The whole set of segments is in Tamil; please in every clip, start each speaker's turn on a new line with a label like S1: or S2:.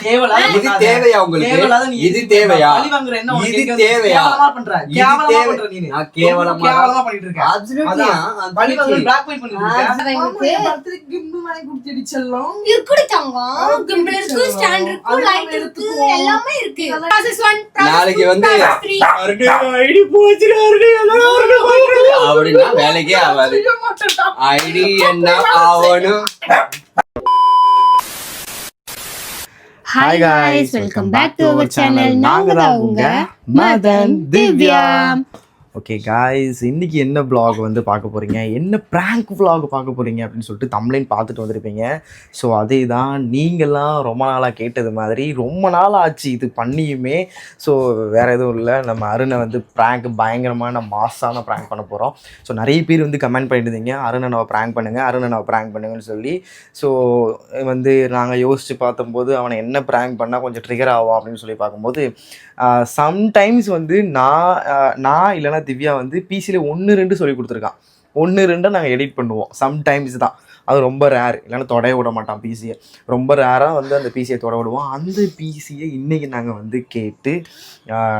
S1: இது தேவையா உங்களுக்கு? இது தேவையா? இது தேவையா? நான் கேவலமா பண்ணிட்டு இருக்கேன். நாளைக்கு வந்து அப்படின்னா வேலைக்கே ஆகாது. ஐடி என்ன ஆகணும்?
S2: Hi guys, welcome back to our channel. நாங்க தான் உங்க மதன் திவ்யா.
S3: ஓகே காய்ஸ், இன்றைக்கி என்ன vlog வந்து பார்க்க போகிறீங்க, என்ன ப்ராங்க் vlog பார்க்க போகிறீங்க அப்படின்னு சொல்லிட்டு தம்ப்லைன் பார்த்துட்டு வந்திருப்பீங்க. ஸோ அதே தான் நீங்கள்லாம் ரொம்ப நாளாக கேட்டது மாதிரி ரொம்ப நாள் ஆச்சு இது பண்ணியுமே. ஸோ வேறு எதுவும் இல்லை, நம்ம அருணை வந்து ப்ராங்க் பயங்கரமான மாஸான ப்ராங்க் பண்ண போகிறோம். ஸோ நிறைய பேர் வந்து கமெண்ட் பண்ணியிருந்தீங்க, அருணை ப்ராங்க் பண்ணுங்கள், அருணை ப்ராங்க் பண்ணுங்கன்னு சொல்லி. ஸோ வந்து நாங்கள் யோசித்து பார்த்தம்போது அவனை என்ன ப்ராங்க் பண்ணால் கொஞ்சம் ட்ரிகர் ஆகும் அப்படின்னு சொல்லி பார்க்கும்போது சம்டைம்ஸ் வந்து நான் இல்லைனா திவ்யா வந்து பிசியில் 1-2 சொல்லி கொடுத்துருக்கான். 1-2 நாங்கள் எடிட் பண்ணுவோம். சம்டைம்ஸ் தான், அது ரொம்ப ரேர். இல்லைன்னா தொடைய விட மாட்டான் பிசியை. ரொம்ப ரேராக வந்து அந்த பிசியை தொட விடுவோம். அந்த பிசியை இன்றைக்கி நாங்கள் வந்து கேட்டு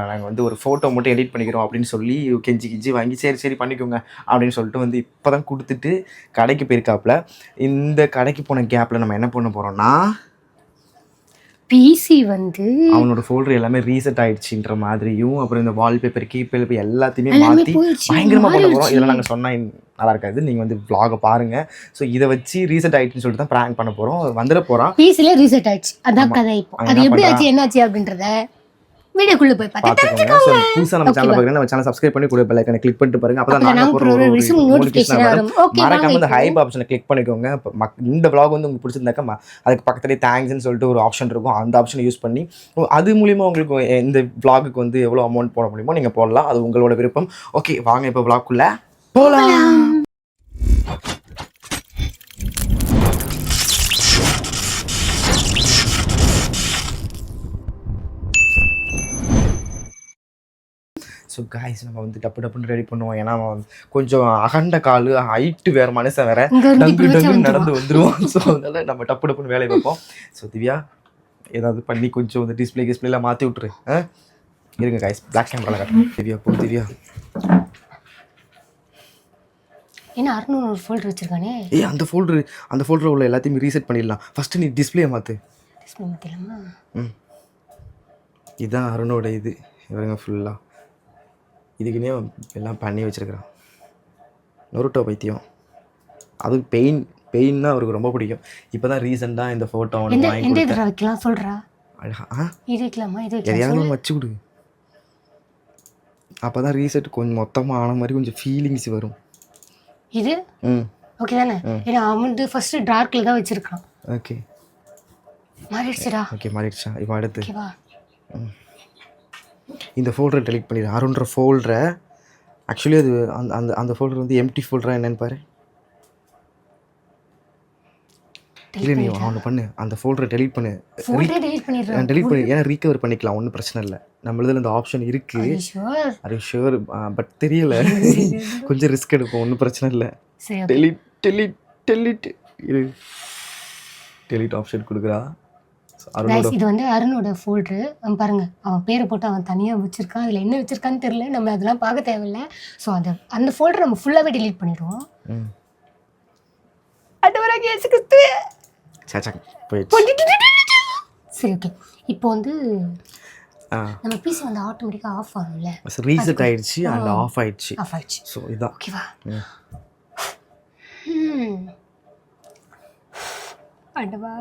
S3: நாங்கள் வந்து ஒரு ஃபோட்டோ மட்டும் எடிட் பண்ணிக்கிறோம் அப்படின்னு சொல்லி கெஞ்சி வாங்கி சரி பண்ணிக்கோங்க அப்படின்னு சொல்லிட்டு வந்து இப்போ தான் கொடுத்துட்டு கடைக்கு போயிருக்காப்புல. இந்த கடைக்கு போன கேப்பில் நம்ம என்ன பண்ண போகிறோம்னா,
S2: பிசி வந்து
S3: அவனோட ஃபோல்டர் எல்லாமே ரீசெட் ஆயிடுச்சுன்ற மாதிரியும், அப்புறம் இந்த வால்பேப்பர் கீபேப்பர் எல்லாத்தையுமே மாற்றி பயங்கரமாக பண்ண போகிறோம். இதெல்லாம் நாங்கள் சொன்னால் நல்லா இருக்காது, நீங்கள் வந்து vlog பாருங்கள். ஸோ இதை வச்சு ரீசெட் ஆயிடுச்சுன்னு சொல்லிட்டு தான் ப்ராங்க் பண்ண போகிறோம். வந்துட போகிறோம்.
S2: பிசில ரீசெட் ஆயிடுச்சு, அதான் கதை. இப்போ அது எப்படி ஆச்சு என்னாச்சு அப்படின்றத வீடியோக்குள்ள போய்
S3: பார்த்துக்கோங்க. ஸோ புதுசாக நம்ம சேனல் பார்க்குறேன், நம்ம சேனல் சப்ஸ்கிரைப் பண்ணி கூட பெல் ஐக்கனை கிளிக் பண்ணிட்டு பாருங்க. அப்போ தான் நாங்கள் நோட்டிஃபிகேஷன் வரும். மறக்காம இந்த ஹைப் ஆப்ஷனை கிளிக் பண்ணிக்கோங்க. இந்த vlog வந்து உங்களுக்கு பிடிச்சிருந்தாக்கா அதுக்கு பக்கத்துலேயே தேங்க்ஸ்ன்னு சொல்லிட்டு ஒரு ஆப்ஷன் இருக்கும், அந்த ஆப்ஷனை யூஸ் பண்ணி அது மூலிமா உங்களுக்கு இந்த vlogக்கு வந்து எவ்வளோ அமௌண்ட் போட முடியுமோ நீங்கள் போடலாம். அது உங்களோட விருப்பம். ஓகே வாங்க இப்போ vlogக்குள்ளே போகலாம். ஸோ காய்ஸ், நம்ம வந்து டப்புன்னு ரெடி பண்ணுவோம். ஏன்னா கொஞ்சம் அகண்ட காலு, ஹைட்டு வேறு, மனுஷன் வேறு, டங்குன்னு நடந்து வந்துடுவோம். ஸோ அதனால் நம்ம டப்புன்னு வேலையை வைப்போம். ஸோ திவ்யா ஏதாவது பண்ணி கொஞ்சம் வந்து டிஸ்பிளேலாம் மாற்றி விட்ரு. இருங்க காய்ஸ், பிளாக் கேமராவில் காட்டுறேன். திவ்யா
S2: ஏன்னா அருண் ஒரு ஃபோல்டர் வச்சிருக்கானே.
S3: அந்த ஃபோல்டர் உள்ள எல்லாத்தையுமே ரீசெட் பண்ணிடலாம். ஃபஸ்ட்டு நீ டிஸ்பிளே மாற்று.
S2: டிஸ்பிளே மாற்றிடலாமா?
S3: இதுதான் அருணோட இது. இவருங்க ஃபுல்லாக இதுக்குன்னே எல்லாம் பண்ணி வச்சுருக்குறான். நொருட்டோ பைத்தியம். அது பெயின்னா அவருக்கு ரொம்ப பிடிக்கும். இப்போ தான் ரீசெண்டாக இந்த ஃபோட்டோ அவனுக்கு வாங்கி
S2: வைக்கலாம் சொல்கிறா. இது வைக்கலாமா?
S3: எதையாவது வச்சு கொடு. அப்போ தான் ரீசெட் கொஞ்சம் மொத்தமாக ஆன மாதிரி கொஞ்சம் ஃபீலிங்ஸ் வரும்.
S2: இது ஓகே தானே? ஏன்னா அவன் வந்து ஃபஸ்ட்டு டார்க்கில் தான் வச்சுருக்கான்.
S3: ஓகே
S2: மாறிடுச்சுடா.
S3: ஓகே மாறிடுச்சா? இப்போ அடுத்து இந்த ஃபோல்டரை டெலிட் பண்ணிடு. அருண்ற ஃபோல்டரை ஆக்சுவலி அது அந்த ஃபோல்டர் வந்து எம்டி ஃபோல்டராக என்னன்னு பாரு. இல்லை நீ அவனை பண்ணு, அந்த ஃபோல்டரை டெலிட் பண்ணு. டெலிட் பண்ணி ஏன்னா ரீகவர் பண்ணிக்கலாம், ஒன்றும் பிரச்சனை இல்லை. நம்மளதில் இந்த ஆப்ஷன் இருக்குது. அது ஷுவர், பட் தெரியல. கொஞ்சம் ரிஸ்க் எடுப்போம், ஒன்றும் பிரச்சனை இல்லை. டெலிட் ஆப்ஷன் கொடுக்குறா.
S2: இது வந்து அருணோட ஃபோல்டரு. பாருங்க, அவன் பேரை போட்டு அவன் தனியாக வச்சிருக்கான். அதில் என்ன வச்சிருக்கான்னு தெரியல, நம்ம அதெல்லாம் பார்க்க தேவையில்லை. ஸோ அந்த ஃபோல்டரை நம்ம ஃபுல்லாகவே டெலீட் பண்ணிடுவோம். சரி ஓகே. இப்போ வந்து நம்ம பிசி வந்து ஆட்டோமேட்டிக்காக ஆஃப் ஆகும்ல,
S3: ரீசெட் ஆயிடுச்சு அண்ட் ஆஃப் ஆயிடுச்சு. ஸோ இதான்
S2: ஓகேவா? அடவா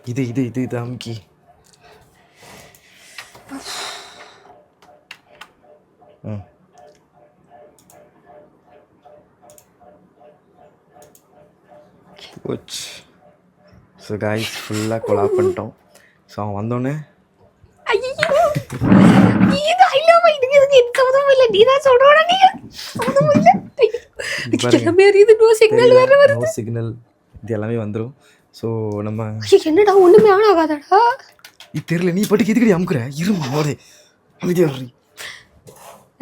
S3: இது அமுக்கி ஸோ காய்ஸ் ஃபுல்லாக கொலாப் பண்ணிட்டோம். ஸோ அவன் வந்தோடனே சிக்னல் இது எல்லாமே வந்துடும். ஸோ நம்ம
S2: என்னடா ஒன்றுமே ஆகாதடா
S3: இது தெரியல. நீ பாட்டுக்கு எதுக்கடி அமுக்குற? இருமா மோதே அமைதியாக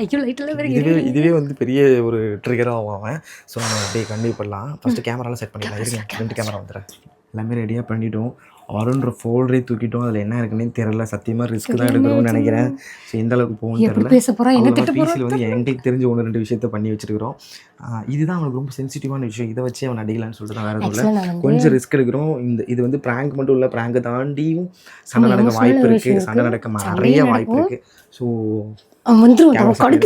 S2: ஐயோ லைட்டெல்லாம்
S3: இதுவே வந்து பெரிய ஒரு ட்ரிகராக ஆகும். ஸோ நம்ம அப்படியே கண்டினியூ பண்ணலாம். ஃபஸ்ட்டு கேமராலாம் செட் பண்ணிடலாம். இருங்க 2 கேமரா வந்துடுறேன். எல்லாமே ரெடியாக பண்ணிட்டோம். அருண்ற ஃபோல்டரே தூக்கிட்டோம். அதில் என்ன இருக்குன்னே தெரியல. சத்தியமாக ரிஸ்க் தான் எடுக்கிறோம்னு நினைக்கிறேன். ஸோ எந்த அளவுக்கு போகும்னு தெரியல.
S2: பேச போகிறோம் என்ன திட்ட
S3: பிசியில் வந்து எங்களுக்கு தெரிஞ்ச 1-2 விஷயத்த பண்ணி வச்சிருக்கிறோம். இதுதான் அவனுக்கு ரொம்ப சென்சிட்டிவான விஷயம். இதை வச்சு அவன் அடிக்கலான்னு சொல்லிட்டு தான் வேறு எதுவும் இல்லை. கொஞ்சம் ரிஸ்க் எடுக்கிறோம். இது வந்து ப்ராங்க் மட்டும் இல்லை, ப்ராங்கை தாண்டியும் சண்டை நடக்க வாய்ப்பு இருக்குது. சண்டை நடக்க நிறைய வாய்ப்பு இருக்குது. ஸோ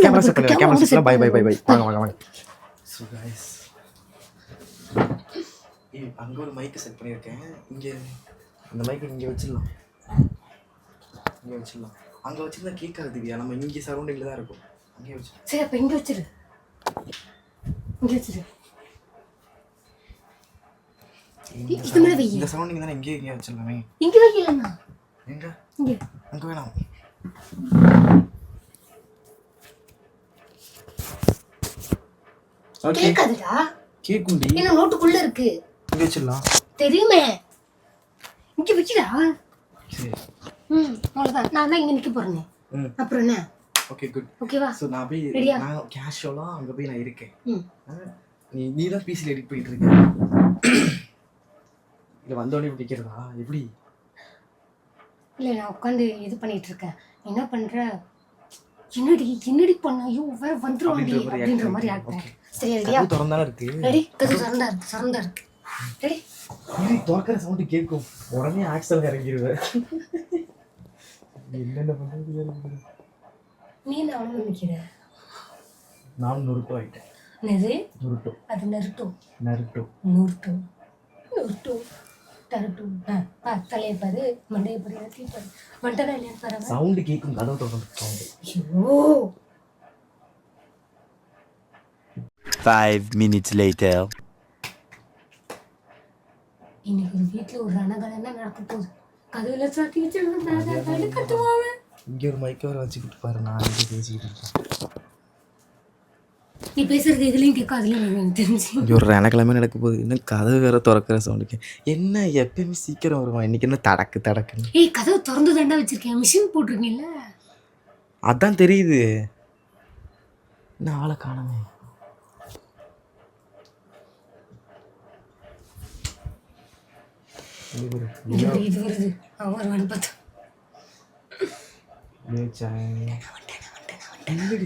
S3: கேமரா பை வாங்க. ஸோ கைஸ் அங்கே ஒரு மைக்கு செட் பண்ணியிருக்கேன். இங்கே அந்த மைக்கு இங்கே வச்சிடலாம். அங்கே வச்சுருந்தா கேட்காது திவ்யா. நம்ம இங்கே சரௌண்டிங்கில் தான் இருக்கும். அங்கேயே வச்சு
S2: சரி. அப்போ இங்கே வச்சிரு.
S3: இந்த சரௌண்டிங் தானே. இங்கே வச்சிடலாமே.
S2: இங்கே வைக்கலண்ணா.
S3: எங்கே?
S2: இங்கே.
S3: அங்கே வேணாம்.
S2: கேட்காதுடா.
S3: கேக்குண்டி.
S2: என்ன நோட்டுக்குள்ள இருக்கு.
S3: இங்கே வச்சிடலாம்.
S2: தெரியுமே. இங்கே வச்சுடா.
S3: சரி.
S2: அவ்வளோதான். நான் தான் இங்கே நிற்க போகிறேன். அப்புறம் என்ன?
S3: Okay good.
S2: ஓகேவா?
S3: ஸோ நான் போய் நான் கேஷுவலாக அங்கே போய் நான் இருக்கேன். நீ தான் பிசியில் எடிட் பண்ணிட்டு இருக்க. இல்லை வந்தோடனே பிடிக்கிறதா எப்படி?
S2: இல்லை நான் உட்காந்து இது பண்ணிட்டு இருக்கேன். என்ன பண்ணுற? என்னடி பண்ண? ஐயோ வேற வந்துருவாங்க அப்படின்ற மாதிரி ஆக்டேன். சரி ரெடியா?
S3: திறந்தாலும் இருக்கு.
S2: ரெடி? கது சரண்டா இருக்கு. ரெடி?
S3: இது திறக்கிற சவுண்டு கேட்கும். உடனே ஆக்சல் இறங்கிடுவேன். என்னென்ன பண்ணுறது?
S2: நீ என்ன அவ்வளோ நிற்கிற?
S3: நான் நுருட்டோ ஆகிட்டேன்.
S2: என்னது
S3: நுருட்டோ?
S2: அது நருட்டோ. டருட்டோ. தலையை பாரு, மண்டையை பாரு, எல்லாத்தையும் பாரு. மண்டனா இல்லையான்னு பாரு.
S3: சவுண்டு கேட்கும். கதவு திறந்து சவுண்டு.
S2: ஐயோ
S4: 5 minutes later.
S2: இன்னைக்கு ஒரு வீட்டில் ஒரு ரணகலம் தான் நடக்க போகுது. கதவுல சாத்தி வச்சு கத்துவாங்க.
S3: இங்கே ஒரு மைக்க வர வச்சுக்கிட்டு பாரு. நான் இங்கே பேசிக்கிட்டு இருக்கேன்.
S2: நீ பேசுறது எதுலையும் கேட்கும். அதுலேயும் எனக்கு தெரிஞ்சு
S3: இங்கே ஒரு ரணக்கிழமை நடக்க போகுது. இன்னும் கதவு வேற திறக்கிற சவுண்டுக்கு என்ன எப்பயுமே சீக்கிரம் வருவான். இன்னைக்கு என்ன தடக்குன்னு.
S2: ஏய் கதவு திறந்து தாண்டா வச்சிருக்கேன். மிஷின் போட்டிருக்கீங்கல்ல.
S3: அதான் தெரியுது. என்ன ஆளை காணமே.
S2: இது வருது. வருவான்னு பார்த்தா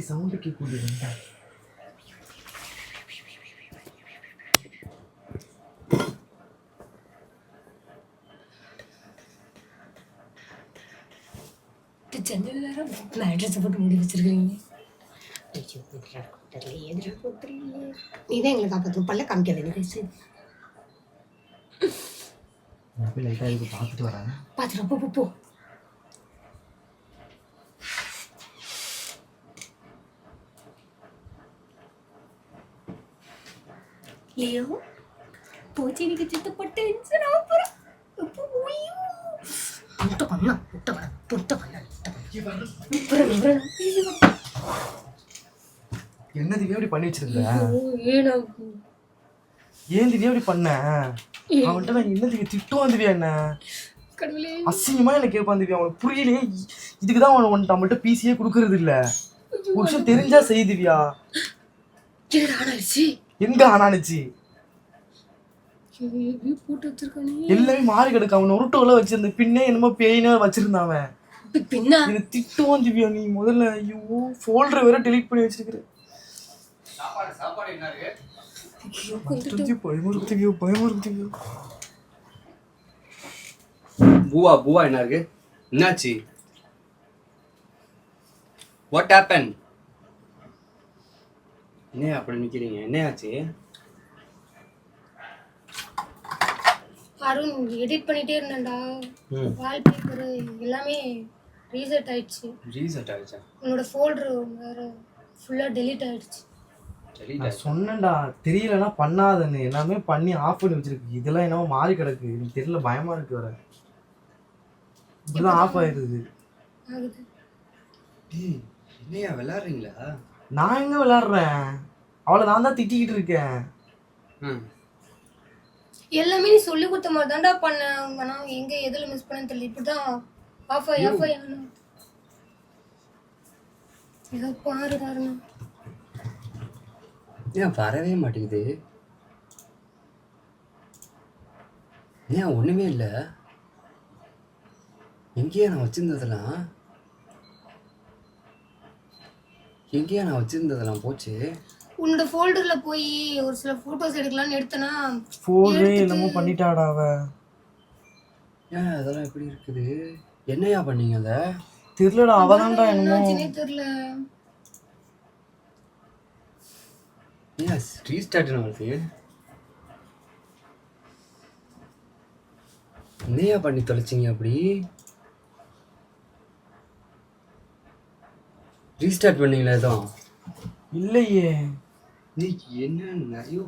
S3: சவுண்டு கேட்குது.
S2: ஜன்னல் வேற மேட்ரஸ் போட்டு மூடி வச்சிருக்கீங்க. நீ தான் எங்களை காப்பாற்றணும். பல்ல காமிக்காத. நீ பேசு.
S3: போய் லைட்டாக இதுக்கு பார்த்துட்டு வரேன்.
S2: பார்த்துட்டு போ. லியோ போச்சு. எனக்கு சித்தப்பட்ட டென்ஷன் ஆகுறேன். முட்டை பண்ணா
S3: என்ன திவ்யா இப்படி பண்ணி வச்சிருந்த?
S2: ஏன்
S3: திவ்யா இப்படி பண்ண? அவன்கிட்ட நான் என்ன திவ்யா திட்டுவான் திவ்யா. என்ன அசிங்கமா என்ன கேட்பான் திவ்யா. அவனுக்கு புரியலையே. இதுக்குதான் அவன் நம்மள்ட்ட பிசியே கொடுக்கறது இல்ல. ஒரு விஷயம் தெரிஞ்சா செய் திவ்யா. எங்க ஆனானுச்சு? எல்லாமே மாறி கிடக்கு. அவன் உருட்டோல வச்சிருந்த பின்னே என்னமோ பேயினா வச்சிருந்தான் அவன். இது திட்டுவான் திவ்யா. நீ முதல்ல ஐயோ ஃபோல்டர் வேற டெலீட் பண்ணி வச்சிருக்கிற.
S1: பூவா என்ன இருக்கு? என்னாச்சு? What happen? என்ன அப்படி நிக்கிறீங்க? என்ன ஆச்சு?
S2: அருண் எடிட் பண்ணிட்டே இருந்தேன்டா. வால்பேப்பர் எல்லாமே ரீசெட் ஆயிடுச்சு. உன்னோட ஃபோல்டர் வேற ஃபுல்லா டெலீட் ஆயிடுச்சு.
S3: நான் சொன்னேன்டா தெரியலன்னா பண்ணாதன்னு. எல்லாமே பண்ணி ஆஃப் பண்ணி வச்சிருக்கு. இதெல்லாம் என்னவோ மாறி கிடக்கு. எனக்கு தெரியல. பயமா இருக்கு வர. இப்படிதான் ஆஃப் ஆயிடுது.
S1: என்னையா விளையாடுறீங்களா?
S3: நான் எங்க விளையாடுறேன்? அவளை நான் தான் திட்டிக்கிட்டு இருக்கேன்.
S2: எல்லாமே நீ சொல்லி கொடுத்த மாதிரி தான்டா பண்ணேன். ஆனா எங்க எதுல மிஸ் பண்ணேன்னு தெரியல. இப்படிதான் ஆஃப் ஆகி இதோ பாரு காரணம்.
S1: ஏன் வரவே மாட்டேங்குது? ஏன் ஒண்ணுமே இல்லை? எங்கேயா நான் வச்சிருந்ததெல்லாம் போச்சு.
S2: உன்னோட ஃபோல்டர்ல போய் ஒரு சில போட்டோஸ் எடுக்கலாம்னு எடுத்தனா
S3: ஃபோனே என்னமோ பண்ணிட்டாடா அவ.
S1: ஏன் அதெல்லாம் எப்படி இருக்குது? என்னையா பண்ணீங்க அத?
S3: தெரியலடா, அவதான்டா என்னமோ
S2: தெரியல.
S1: எஸ் ரீஸ்டார்ட்னு வருது. என்னையா பண்ணி தொலைச்சிங்க அப்படி? ரீஸ்டார்ட் பண்ணீங்களா எதுவும்?
S3: இல்லையே.
S1: என்ன நிறைய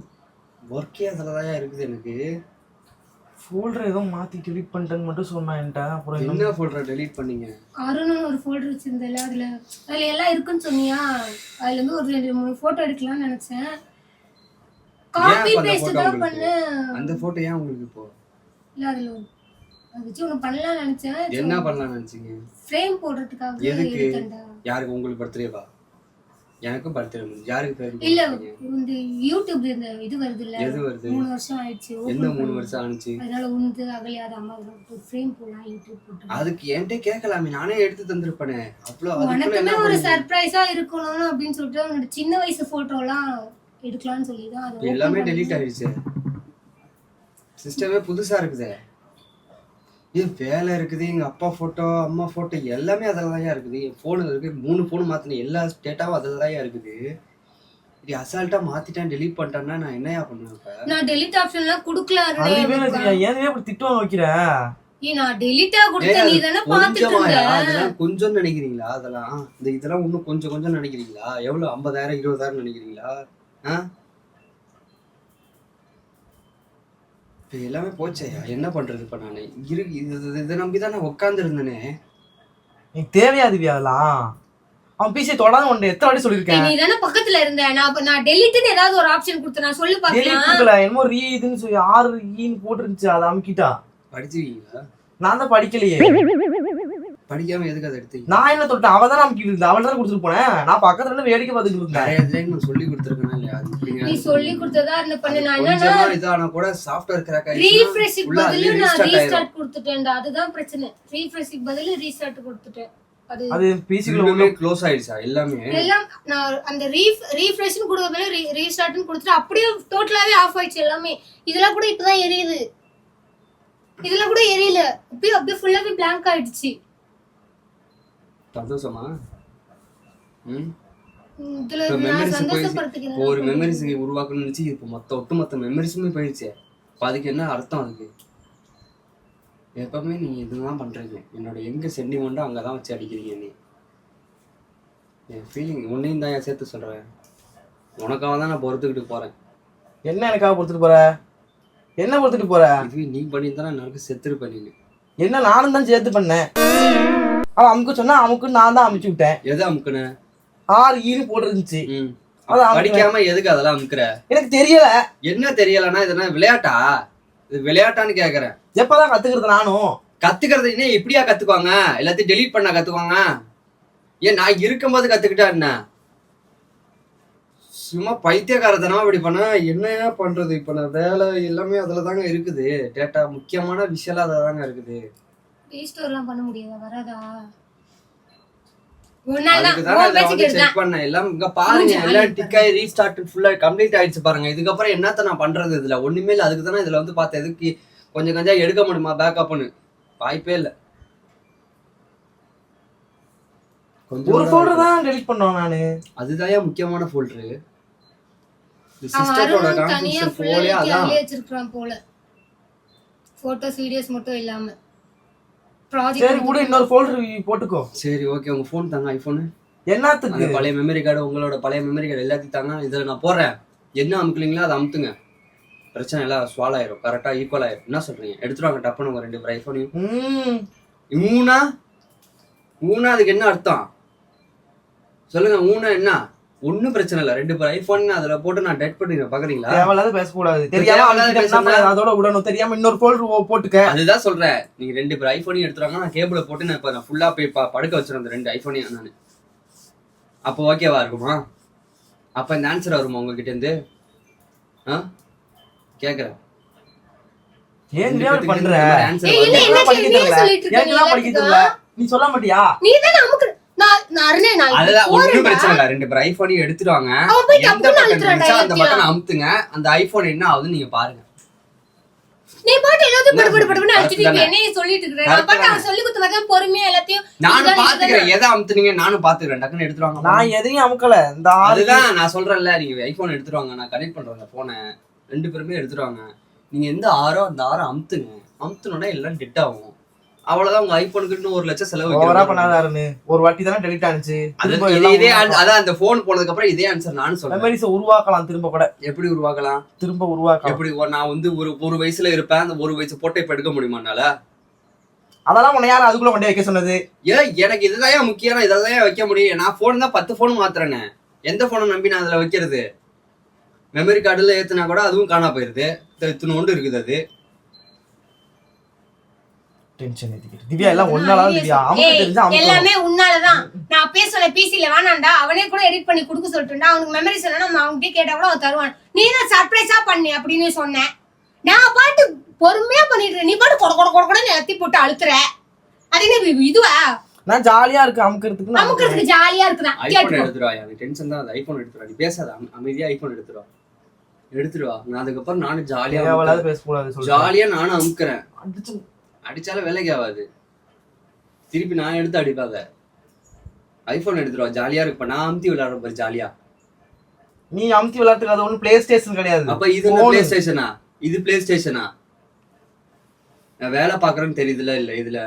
S1: ஒர்க்கே அதில் தான் இருக்குது எனக்கு.
S3: ஃபோல்டர் ஏதோ மாற்றி டெலீட் பண்ணிட்டேன்னு மட்டும் சொன்னான்ட்ட. அப்புறம்
S1: என்ன ஃபோல்டர் டெலீட் பண்ணீங்க?
S2: அருண் ஒரு ஃபோல்டர் வச்சிருந்தல, அதில் எல்லாம் இருக்குன்னு சொன்னியா? அதுல இருந்து ஒரு 2-3 ஃபோட்டோ எடுக்கலாம்னு நினைச்சேன். காப்பி பேஸ்ட் தான் பண்ணு.
S1: அந்த ஃபோட்டோ ஏன் உங்களுக்கு இப்போ?
S2: இல்ல அதுல அது வச்சு ஒன்று பண்ணலாம்னு நினைச்சேன்.
S1: என்ன பண்ணலாம்னு நினைச்சீங்க?
S2: ஃப்ரேம் போடுறதுக்காக.
S1: எதுக்கு? யாருக்கு? உங்களுக்கு பர்த்டேவா? எனக்கும் பர்த்டே. யாருக்கு பேர்?
S2: இல்ல இந்த யூடியூப்ல இந்த இது வருது இல்ல,
S1: எது வருது?
S2: 3 வருஷம் ஆயிடுச்சு.
S1: என்ன 3 வருஷம் ஆனிச்சு?
S2: அதனால உந்து அகலியாத அம்மாவுக்கு ஃப்ரேம் போடலாம் யூடியூப் போட்டு.
S1: அதுக்கு என்கிட்ட கேட்கலாமே, நானே எடுத்து தந்திருப்பேனே. அவ்வளவு
S2: உனக்குமே ஒரு சர்ப்ரைஸா இருக்கணும் அப்படின்னு சொல்லிட்டு அவனோட சின்ன வயசு போட்டோலாம் எடுக்கலாம்னு சொல்லி தான் அது
S1: எல்லாமே டெலீட் ஆயிடுச்சு. சிஸ்டமே புதுசா இருக்குது. இது வேலை இருக்குது, எங்கள் அப்பா ஃபோட்டோ அம்மா ஃபோட்டோ எல்லாமே அதில் தான் இருக்குது. என் ஃபோனு இருக்குது, 3 ஃபோனு மாற்றினேன், எல்லா டேட்டாவும் அதில் தான் இருக்குது. இப்படி அசால்ட்டாக மாற்றிட்டேன், டெலீட் பண்ணிட்டேன்னா நான் என்னையா பண்ணுவேன்? இப்போ நான்
S2: டெலீட் ஆப்ஷன்லாம் கொடுக்கல.
S3: ஏன் இப்படி திட்டம் வைக்கிறேன்?
S2: நான் டெலீட்டா கொடுத்தேன், நீ தானே பார்த்துட்டு இருந்த.
S1: அதெல்லாம் கொஞ்சம் நினைக்கிறீங்களா? அதெல்லாம் இதெல்லாம் இன்னும் கொஞ்சம் நினைக்கிறீங்களா? எவ்வளோ 50,000 20,000 நினைக்கிறீங்களா? இப்போ எல்லாமே போச்சேயா, என்ன பண்றது? இப்போ நான் இதை நம்பி தான் நான் உட்காந்துருந்தேனே.
S3: எனக்கு தேவையா திவ்யா அதெல்லாம்? அவன் பிசி தொடாத ஒன்று எத்தனை வாட்டி சொல்லியிருக்கேன்.
S2: நீ தானே பக்கத்துல இருந்த. நான் டெலிட்னு ஏதாவது ஒரு ஆப்ஷன் கொடுத்தேன், நான் சொல்லி
S3: பார்க்கலாம். என்னமோ ரீ இதுன்னு சொல்லி 6 ஈன்னு போட்டுருந்துச்சு, அதை அமுக்கிட்டா.
S1: படிச்சிருக்கீங்களா?
S3: நான் தான் படிக்கலையே.
S1: படிக்காம எதுக்கு அதை எடுத்து?
S3: நான் என்ன தொட்டேன்? அவ தான் அமுக்கிட்டு இருந்தா, அவள் தான் கொடுத்துட்டு போனேன். நான் பக்கத்துல இருந்து வேடிக்கை பார்த்துட்டு இருந்தேன்.
S1: நான் சொல்லி கொடுத்துருக்கேனா இல்லையா?
S2: நீ சொல்லி கொடுத்ததா இந்த பண்ணு. நான்
S1: என்னன்னா இதான கூட சாஃப்ட்வேர் கிராக் ஆயிடுச்சு.
S2: ரீஃப்ரெஷிங் பதிலா நான் ரீஸ்டார்ட் கொடுத்துட்டேன்டா. அதுதான் பிரச்சனை. ரீஃப்ரெஷிங் பதிலா ரீஸ்டார்ட் கொடுத்துட்டேன். அது
S1: பிசிக்குள்ள உள்ள க்ளோஸ் ஆயிடுச்சா எல்லாமே?
S2: எல்லாம் நான் அந்த ரீஃப்ரெஷ்னு கொடுத்ததுல ரீஸ்டார்ட்னு கொடுத்துட்டு அப்படியே டோட்டலாவே ஆஃப் ஆயிடுச்சு எல்லாமே. இதெல்லாம் கூட இப்பதான் எரியுது. இதெல்லாம் கூட எரியல, அப்படியே ஃபுல்லாவே blank ஆயிடுச்சு.
S1: சந்தோஷமா?
S2: இதுல நான் சந்தோஷப்படுத்திக்கிறேன்.
S1: ஒரு மெமரிஸ் உருவாக்கணும்னு நினைச்சு இப்போ ஒட்டுமொத்த மெமரிஸுமே போயிடுச்சு. அதுக்கு என்ன அர்த்தம்? அதுக்கு எப்பவுமே நீங்க இதுதான் பண்றீங்க. என்னோட எங்க சென்டிமெண்டோ அங்கதான் வச்சு அடிக்கிறீங்க. நீ என் ஃபீலிங் உன்னையும் தான் சேர்த்து சொல்றேன். உனக்காக தான் நான் பொறுத்துக்கிட்டு போறேன்.
S3: என்ன எனக்காக பொறுத்துட்டு போற? என்ன பொறுத்துட்டு போற?
S1: இது நீ பண்ணியிருந்தா நான் செத்துருப்பேன். நீங்க
S3: என்ன? நானும் தான் சேர்த்து பண்ணேன். அவன் அமுக்கு சொன்னா அமுக்கு நான் தான் அமுச்சு விட்டேன்.
S1: எது அமுக்குன?
S3: 6 ஈன்னு போட்டுருந்துச்சு.
S1: படிக்காம எதுக்கு அதெல்லாம் அமுக்குற?
S3: எனக்கு தெரியல.
S1: என்ன தெரியலன்னா இதெல்லாம் விளையாட்டா? இது விளையாட்டான்னு கேக்குறேன்.
S3: எப்பதான் கத்துக்கிறது? நானும்
S1: கத்துக்கிறது என்ன எப்படியா கத்துக்குவாங்க? எல்லாத்தையும் டெலீட் பண்ண கத்துக்குவாங்க? ஏன் நான் இருக்கும்போது கத்துக்கிட்டா என்ன? சும்மா பைத்தியக்காரத்தனமா இப்படி பண்ண என்ன பண்றது? இப்ப நான் வேலை எல்லாமே அதுலதாங்க இருக்குது. டேட்டா முக்கியமான விஷயம் அதுதாங்க இருக்குது.
S2: ரீஸ்டோர்லாம் பண்ண முடியாதா? வராதா?
S1: செக் பண்ண எல்லாம் இங்க பாருங்க, எல்லாம் டிக்காய் ரீஸ்டார்ட் ஃபுல்லா கம்ப்ளீட் ஆயிடுச்சு பாருங்க. இதுக்கப்புறம் என்னத்த நான் பண்றது? இதுல ஒண்ணுமே இல்ல. அதுக்கு தானே இதுல வந்து பார்த்தேன். எதுக்கு கொஞ்சம் எடுக்க முடியுமா பேக்கப்னு? வாய்ப்பே இல்ல.
S3: ஒரு ஃபோல்டர் தான் டெலீட் பண்ணோம் நானு.
S1: அதுதான் முக்கியமான ஃபோல்டர். சிஸ்டத்தோட கான்ஃபிகரேஷன் ஃபோல்டரே அதான்
S2: வச்சிருக்கான் போல. போட்டோஸ் வீடியோஸ் மட்டும் இல்லாம
S3: சரி கூட இன்னொரு ஃபோல்டர் போட்டுக்கோ.
S1: சரி ஓகே. உங்க ஃபோன் தாங்க, ஐபோன்.
S3: என்னத்துக்கு?
S1: பழைய மெமரி கார்டு, உங்களோட பழைய மெமரி கார்டு எல்லாத்தையும் தாங்க. இதுல நான் போடுறேன். என்ன அமுக்கலீங்களா அதை அமுத்துங்க. பிரச்சனை எல்லாம் சால்வ் ஆயிரும். கரெக்டா ஈக்குவல் ஆயிரும். என்ன சொல்றீங்க? எடுத்துருவாங்க டப்புன்னு உங்க 2 ஐபோனையும். ஊனா அதுக்கு என்ன அர்த்தம் சொல்லுங்க? ஊனா என்ன? ஒன்னும் பிரச்சனை இல்ல. 2 ஐபோன் அதுல போட்டு நான் டெட் பண்ணிடுறேன். பாக்குறீங்களா?
S3: தேவையில்லாத பேசக்கூடாது. தெரியாம அதோட விடணும். தெரியாம இன்னொரு ஃபோல்டர் போட்டுக்க.
S1: அதுதான் சொல்றேன். நீங்க 2 ஐபோனையும் எடுத்துறாங்க. நான் கேபிள போட்டு நான் இப்ப ஃபுல்லா போய் படுக்க வச்சிருந்தேன் 2 ஐபோனையும். நான் அப்போ ஓகேவா இருக்குமா? அப்ப இந்த ஆன்சர் வருமா உங்ககிட்ட இருந்து? கேக்குறேன்.
S3: ஏன் நீ அப்படி பண்ற?
S1: ஆன்சர்
S2: ஏய், இல்ல, என்ன
S3: படிக்க
S2: நீ சொல்லிட்டு இருக்க?
S3: தெரியல படிக்க தெரியல நீ சொல்ல மாட்டியா?
S2: நீ தான அமுக்கு. நான் அருணே நான்
S1: அதெல்லாம் ஒண்ணும் பிரச்சனை இல்ல. 2 பேர் ஐபோனையும் எடுத்துட்டு வாங்க.
S2: அவன் போய்
S1: எந்த
S2: டப்புன்னு
S1: பட்டன்
S2: அழுத்துறான்டா,
S1: இருந்துச்சோ அந்த
S2: எல்லாத்தையும்.
S1: பட்டன் அமுத்துங்க. அந்த ஐபோன் என்ன ஆகுதுன்னு நீங்க பாருங்க.
S2: நீ பாட்டு எல்லாத்தையும் படுபடுன்னு அடிச்சிட்டு
S1: தானே?
S2: இருக்க. என்ன சொல்லிட்டு இருக்க? நான் பாட்டு அவன் சொல்லி கொடுத்த மாதிரி பொறுமையா எல்லாத்தையும்
S1: நானும் பாத்துக்கிறேன். எதை அமுத்துனீங்க நானும் பாத்துக்கிறேன். டக்குன்னு எடுத்துட்டு வாங்க.
S3: நான் எதையும் அமுக்கல. இந்த
S1: அதுதான் நான் சொல்றேன்ல, நீங்க ஐபோன் எடுத்துட்டு வாங்க. நான் கனெக்ட் பண்றேன் அந்த போனை. 2 பேருமே எடுத்துட்டு வாங்க. நீங்க எந்த ஆரோ அந்த ஆரோ அமுத்துங்க. அமுத்துனோட எல்லாம் டெட் ஆகும். அவ்வளவுதான். உங்க ஐபோனுக்கு இன்னும் 1 லட்சம் செலவு
S3: ஓவரா பண்ணாதாருன்னு ஒரு வாட்டி தானே டெலிட் ஆனிச்சு.
S1: இதே அதான் அந்த போன் போனதுக்கு அப்புறம் இதே ஆன்சர் நானும் சொல்றேன்.
S3: மெமரிஸ் உருவாக்கலாம் திரும்ப கூட.
S1: எப்படி உருவாக்கலாம்?
S3: திரும்ப உருவாக்கலாம்.
S1: எப்படி? நான் வந்து ஒரு வயசுல இருப்பேன். அந்த 1 வயசு போட்டோ இப்ப எடுக்க முடியுமானால?
S3: அதெல்லாம் உன்னை யாரும் அதுக்குள்ள கொண்டே வைக்க சொன்னது?
S1: எனக்கு இதுதான் முக்கியம். இதெல்லாம் வைக்க முடியும். நான் போன் தான் 10 போன் மாத்துறேனே. எந்த போனை நம்பி நான் அதுல வைக்கிறது? மெமரி கார்டுல ஏத்துனா கூட அதுவும் காணா போயிருது. இத்தனோண்டு இருக்குது அது.
S3: டென்ஷன் ஏத்திக்கிட்டு திவ்யா எல்லாம் ஒன்னாலதான் திவ்யா. அவனுக்கு தெரிஞ்சா அவன்
S2: எல்லாமே உன்னாலதான். நான் அப்பயே சொன்ன பிசில வேணாண்டா, அவனே கூட எடிட் பண்ணி கொடுக்க சொல்லிட்டுண்டா. அவனுக்கு மெமரி சொன்னா நம்ம அவன்கிட்ட கேட்டா கூட அவன் தருவான். நீ தான் சர்ப்ரைஸா பண்ணி அப்படின்னு சொன்னேன். நான் பாட்டு பொறுமையா பண்ணிட்டு நீ பாட்டு கொட எத்தி போட்டு அழுத்துற. அது என்ன இதுவா?
S3: நான் ஜாலியா இருக்கு அமுக்கிறதுக்கு.
S2: அமுக்கிறதுக்கு ஜாலியா இருக்குதான்.
S1: ஐபோன் எடுத்துருவா. எனக்கு டென்ஷன் தான். அது ஐபோன் எடுத்துருவா. நீ பேசாத, அமைதியா ஐபோன் எடுத்துருவா. நான் அதுக்கப்புறம் நானும் ஜாலியா
S3: பேசக்கூடாது.
S1: ஜாலியா நானும் அமுக்குறேன். அடிச்சாலும் வேலைக்கு ஆகாது. திருப்பி நான் எடுத்து அடிப்பாத. ஐபோன் எடுத்துருவா. ஜாலியா இருப்ப. நான் அமுத்தி விளையாடுற பாரு ஜாலியா.
S3: நீ அமுத்தி விளையாட்டுக்கு அது ஒன்னும் பிளே ஸ்டேஷன் கிடையாது.
S1: அப்ப இது பிளே ஸ்டேஷனா? இது பிளே ஸ்டேஷனா? நான் வேலை பாக்குறேன்னு தெரியுதுல இல்ல இதுல?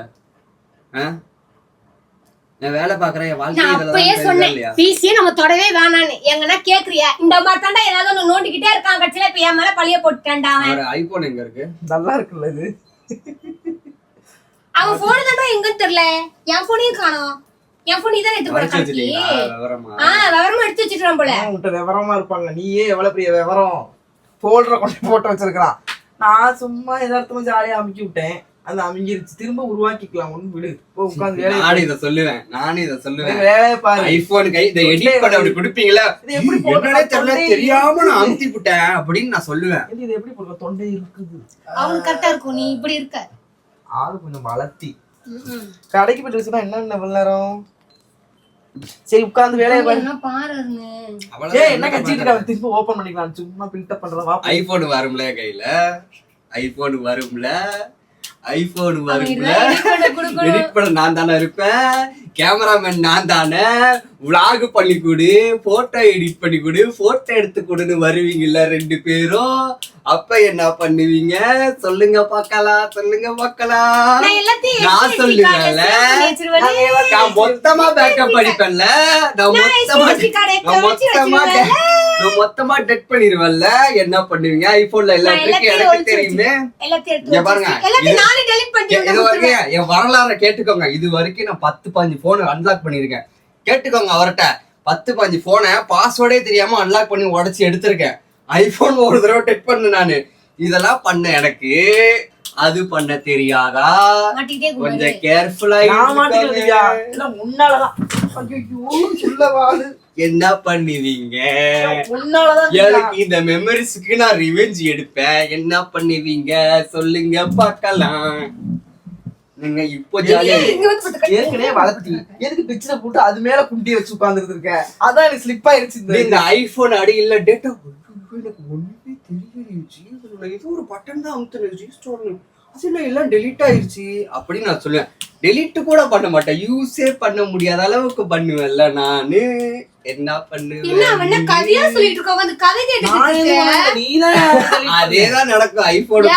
S1: நான் வேலை பாக்குறேன். என் வாழ்க்கை
S2: அப்பயே சொன்னேன் பிசியே நம்ம தொடவே வேணான்னு. எங்கன்னா கேக்குறியா? இந்த மாதிரி தாண்டா ஏதாவது ஒண்ணு நோண்டிக்கிட்டே இருக்கான். கட்சியில இப்ப என் மேல பழிய போட்டுட்டான்டா அவன்.
S1: ஐபோன் எங்க இருக்கு?
S3: நல்லா இருக்குல்ல இது?
S2: அவன் போன் தாண்டா எங்கன்னு தெரியல. என் போனையும் காணோம். என் போன் இதான் எடுத்து போட கட்டி. விவரமா எடுத்து வச்சுட்டான் போல.
S3: உன்கிட்ட விவரமா இருப்பாங்க. நீயே எவ்வளவு பெரிய விவரம் போல்ற கொண்டு போட்டு வச்சிருக்கான். நான் சும்மா எதார்த்தமா ஜாலியா அமுக்கி விட்டேன். அது அமைஞ்சிருச்சு. திரும்ப உருவாக்கிக்கலாம். ஒண்ணு விடு. உட்காந்து வேலையை
S1: நானே இதை சொல்லுவேன்.
S3: வேலையை பாரு.
S1: ஐபோன் கை இதை எடிட் பண்ண அப்படி கொடுப்பீங்களா? தெரியாம நான் அமுத்தி விட்டேன் அப்படின்னு நான் சொல்லுவேன்.
S3: இது எப்படி போடுற? தொண்டை இருக்குது.
S2: அவனுக்கு கரெக்டா இருக்கும். நீ இப்படி இருக்க
S3: ஆளு கொஞ்சம் வளர்த்தி. கடைக்கு போயிட்டு வச்சுனா என்ன நேரம்? சரி உட்கார்ந்து வேலையை
S2: பாரு.
S3: என்ன கட்சிட்டு இருக்க? திரும்ப ஓபன் பண்ணிக்கலாம். சும்மா பில்டப் பண்றதா?
S1: ஐபோன் வரும்ல கையில. ஐபோன் வரும்ல. எடிட் பண்ண நான் தானே இருப்பேன். கேமராமேன் நான் தானே. விளாக் பண்ணி கொடு, போட்டோ எடிட் பண்ணி கொடு, போட்டோ எடுத்து கொடுன்னு வருவீங்கல்ல 2 பேரும். அப்ப என்ன பண்ணுவீங்க? சொல்லுங்க பாக்கலாம். நான் சொல்லுவேன்ல. நான் மொத்தமா பேக்கப் படிப்பேன்ல. நான் மொத்தமா டெட் பண்ணிடுவேன்ல. என்ன பண்ணுவீங்க? ஐபோன்ல எல்லாத்துக்கும் எனக்கு தெரியுமே. பாருங்க, இது வரைக்கும் என் வரலாற கேட்டுக்கோங்க. இது வரைக்கும் நான் 10-15 போன் அன்லாக் பண்ணிருக்கேன். கேட்டுக்கோங்க அவர்கிட்ட. 10-15 போனை பாஸ்வேர்டே தெரியாம அன்லாக் பண்ணி உடைச்சு எடுத்திருக்கேன். ஐபோன் ஒரு தடவை டெட் பண்ண நானு. இதெல்லாம் பண்ண எனக்கு அது பண்ண தெரியாதா? கொஞ்சம் கேர்ஃபுல்லா என்ன பண்ணுவீங்க? எனக்கு இந்த மெமரிஸ்க்கு நான் ரிவெஞ்ச் எடுப்பேன். என்ன பண்ணுவீங்க சொல்லுங்க பாக்கலாம். நீங்க இப்போ ஜாலியா
S3: ஏற்கனவே வளர்த்தி எதுக்கு பிச்சரை போட்டு அது மேல குண்டி வச்சு உட்கார்ந்துட்டு இருக்க? அதான் எனக்கு ஸ்லிப் ஆயிடுச்சு.
S1: இந்த ஐபோன் அடி இல்ல டேட்டா எனக்கு ஒண்ணுமே தெரியல. இது ஒரு பட்டன் தான் அமுத்துனேன். அதுல எல்லாம் டெலீட் ஆயிருச்சு அப்படின்னு நான் சொல்லுவேன். டெலீட் கூட பண்ண மாட்டேன். யூஸே பண்ண முடியாத அளவுக்கு பண்ணுவேன்ல நானு. என்ன பண்ணுவேன்? அதேதான் நடக்கும் ஐபோன்.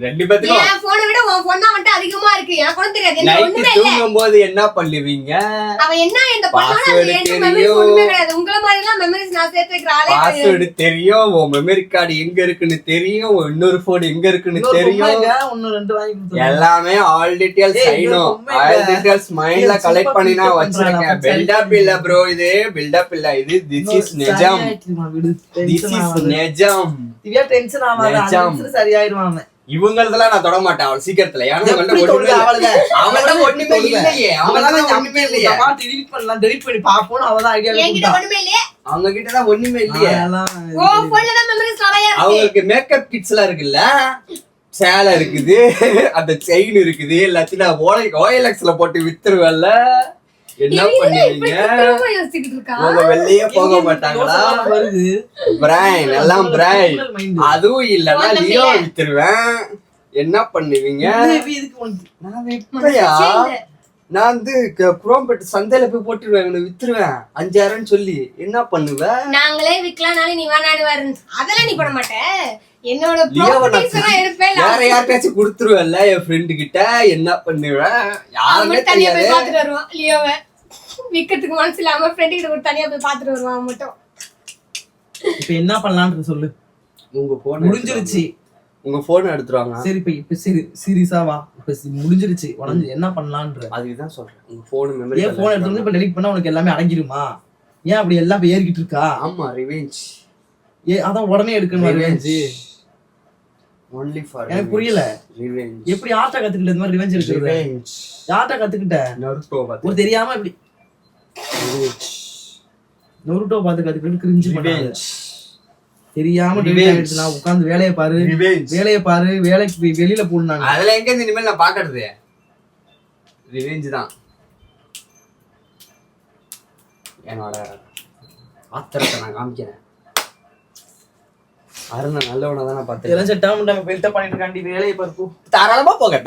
S1: ரெண்டு பேத்துக்கும்
S2: என் போனை விட உன் போன் தான் வந்து அதிகமா இருக்கு. எனக்கு ஒண்ணும் தெரியாது. என்ன ஒண்ணுமே இல்ல.
S1: தூங்கும்போது என்ன பண்ணுவீங்க?
S2: அவன் என்ன இந்த பண்ணானே அது என்ன மெமரி ஒண்ணுமே கிடையாது. உங்கள மாதிரி எல்லாம் மெமரிஸ் நான் சேர்த்து வைக்கிற ஆளே கிடையாது.
S1: பாஸ்வேர்ட் தெரியும், உன் மெமரி கார்டு எங்க இருக்குன்னு தெரியும், இன்னொரு போன் எங்க இருக்குன்னு தெரியும்.
S3: ஒன்னு ரெண்டு வாங்கி கொடுத்து
S1: எல்லாமே all details I know. All details மைண்ட்ல கலெக்ட் பண்ணி நான் வச்சிருக்கேன். பில்டப் இல்ல ப்ரோ, இது பில்டப் இல்ல. இது திஸ் இஸ் நிஜம். திஸ் இஸ் நிஜம்.
S3: திவ்யா டென்ஷன் ஆவாத. அது சரியாயிடுவாங்க.
S1: இவங்களதெல்லாம் நான் தொட மாட்டேன் அவள் சீக்கிரத்துல. ஏன்னா அவங்கள்ட்ட ஒண்ணுமே இல்லையே. அவங்களாம் ஒண்ணுமே இல்லையே.
S3: டெலிட் பண்ணலாம், டெலிட் பண்ணி பாப்போம். அவதான் ஐடியா
S2: என்கிட்ட ஒண்ணுமே இல்லையே.
S1: அவங்க கிட்டதான் ஒண்ணுமே இல்லையே.
S2: ஓ போன்ல தான் மெமரிஸ் நிறைய இருக்கு.
S1: அவங்களுக்கு மேக்கப் கிட்ஸ் எல்லாம் இருக்குல்ல, சேலை இருக்குது, அந்த செயின் இருக்குது, எல்லாத்தையும் நான் OLX-ல போட்டு வித்துருவேன்ல. என்ன பண்ணுவீங்க? உங்க வெளியே போக மாட்டாங்களா? பிரைன் எல்லாம் பிரைன். அதுவும் இல்லன்னா லியோ வித்துருவேன். என்ன பண்ணுவீங்க? நான் விப்பையா? நான் வந்து குரோம்பேட் சந்தையில போய் போட்டுருவேன், வித்துருவேன் 5000 சொல்லி. என்ன பண்ணுவேன்?
S2: நாங்களே விக்கலாம்னாலும் நீ வேணான்னு வர அதெல்லாம் நீ பண்ண மாட்டேன். என்னோட ப்ராப்பர்ட்டிஸ் எல்லாம் எடுப்பேன்.
S1: வேற யார்கிட்டயாச்சும் கொடுத்துருவேன்ல என் ஃப்ரெண்டு கிட்ட. என்ன பண்ணுவேன்? யாருமே
S2: தனியா போய் பாத்துட்டு வருவான் லியோவை. விக்கிறதுக்கு மனசு இல்லாம ஃப்ரெண்ட் கிட்ட கூட தனியா போய் பாத்துட்டு வருவான் மட்டும்.
S3: இப்ப என்ன பண்ணலாம்னு சொல்லு.
S1: உங்க போன்
S3: முடிஞ்சிருச்சு.
S1: உங்க போன் எடுத்துருவாங்க.
S3: சரி இப்ப சீரியஸா வா. இப்ப முடிஞ்சிருச்சு. உடனே என்ன பண்ணலாம்ன்ற
S1: அதுதான் சொல்றேன். உங்க போன் மெமரி
S3: ஏன் போன் எடுத்து இப்ப டெலீட் பண்ணா உனக்கு எல்லாமே அடங்கிடுமா? ஏன் அப்படி எல்லாம் ஏறிக்கிட்டு இருக்கா?
S1: ஆமா ரிவெஞ்ச்.
S3: அதான் உடனே எடுக்கணும் ரிவெஞ்ச்.
S1: only for
S3: எனக்கு புரியல.
S1: ரிவெஞ்ச்
S3: எப்படி ஆர்ட்டா கத்துக்கிட்ட இந்த மாதிரி ரிவெஞ்ச் எடுக்கிறது?
S1: ரிவெஞ்ச்
S3: ஆர்ட்டா கத்துக்கிட்ட
S1: நருட்டோ பாத்து
S3: ஒரு தெரியாம இப்படி நருட்டோ பாத்து கத்துக்கிட்டு கிரிஞ்சு பண்ணாத. தெரியாம ரிவெஞ்ச். நான் உட்கார்ந்து வேலைய பாரு, வேலைக்கு போய் வெளியில போடுனாங்க.
S1: அதெல்லாம் எங்க இனிமேல் நான் பாக்குறது? ரிவெஞ்ச் தான். என்னோட ஆத்திரத்தை நான் காமிக்கிறேன். அருணா நல்லவனா தான் நான் பார்த்தேன்.
S3: இதெல்லாம் செட்டாம நம்ம பில்ட் பண்ணிட்டு இருக்காண்டி வேலைய பாரு.
S1: தாராளமா போங்க,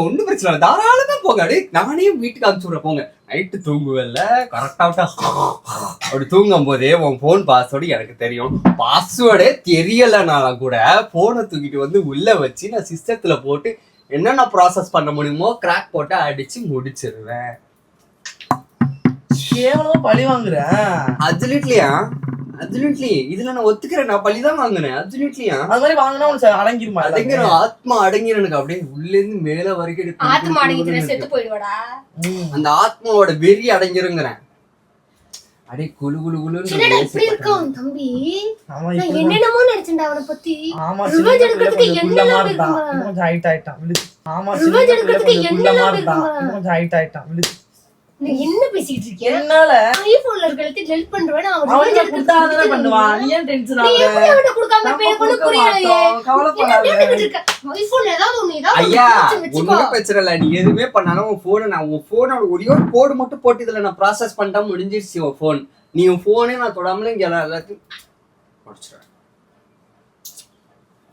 S1: ஒண்ணும் பிரச்சனை இல்லை. தாராளமா போங்க. அப்படியே நானே வீட்டுக்கு அனுப்பிச்சு விட போங்க. நைட்டு தூங்குவல்ல கரெக்டா அப்படி தூங்கும் போதே உன் போன் பாஸ்வேர்டு எனக்கு தெரியும். பாஸ்வேர்டே தெரியலனாலும் கூட போனை தூக்கிட்டு வந்து உள்ள வச்சு நான் சிஸ்டத்துல போட்டு என்னென்ன ப்ராசஸ் பண்ண முடியுமோ கிராக் போட்டு அடிச்சு முடிச்சிருவேன்.
S3: கேவலமா பழி வாங்குறேன்.
S1: அப்சல்யூட்லி இதுல நான் ஒத்துக்கிறேன். நான் பழிதான் வாங்கினேன். அப்சல்யூட்லியா
S3: அது மாதிரி வாங்கினா உனக்கு அடங்கிருமா?
S1: அடங்கிரும். ஆத்மா அடங்கிரும். எனக்கு அப்படியே உள்ள இருந்து மேல வரைக்கும்
S2: ஆத்மா அடங்கிட்டு செத்து போயிடுவாடா.
S1: அந்த ஆத்மாவோட வெறி அடங்கிருங்கிறேன். அப்படியே குளு குளு குளுன்னு
S2: இப்படி இருக்கான் தம்பி. நான் என்னென்னமோ நினைச்சேன்டா அவனை பத்தி. ரிவெஞ்ச் எடுக்கிறதுக்கு என்னெல்லாம் இருக்குங்க.
S3: கொஞ்சம் ஹைட் ஆயிட்டான். ஆமா
S2: ரிவெஞ்ச் எடுக்கிறதுக்கு என்னெல்லாம் இருக்குங்க.
S3: கொஞ்சம் ஹைட் ஆயிட்டான்.
S2: நீ என்ன பேசிட்டு இருக்கிய?
S3: என்னால
S2: ஐபோன்ல இருக்கறத டெலிட் பண்றேன்னு அவன்
S3: ரிவெஞ்ச் எடுக்கிறதுக்கு பண்ணுவான். நீ ஏன் டென்ஷன் ஆகுற?
S2: நீ எப்படி அவட்ட கொடுக்காம பே பண்ண புரியலையே.
S3: கவலைப்படாத.
S2: ஐபோன்ல ஏதாவது ஒண்ணு
S1: ஐயா ஒண்ணும் பிரச்சனை இல்ல. நீ எதுவுமே பண்ணாலும் உன் போனை நான் உன் போனோட ஒரே ஒரு கோடு மட்டும் போட்டு இதுல நான் ப்ராசஸ் பண்ணிட்டா முடிஞ்சிருச்சு உன் போன். நீ உன் போனே நான் தொடாமலே இங்க எல்லாத்தையும் முடிச்சிடுறேன்.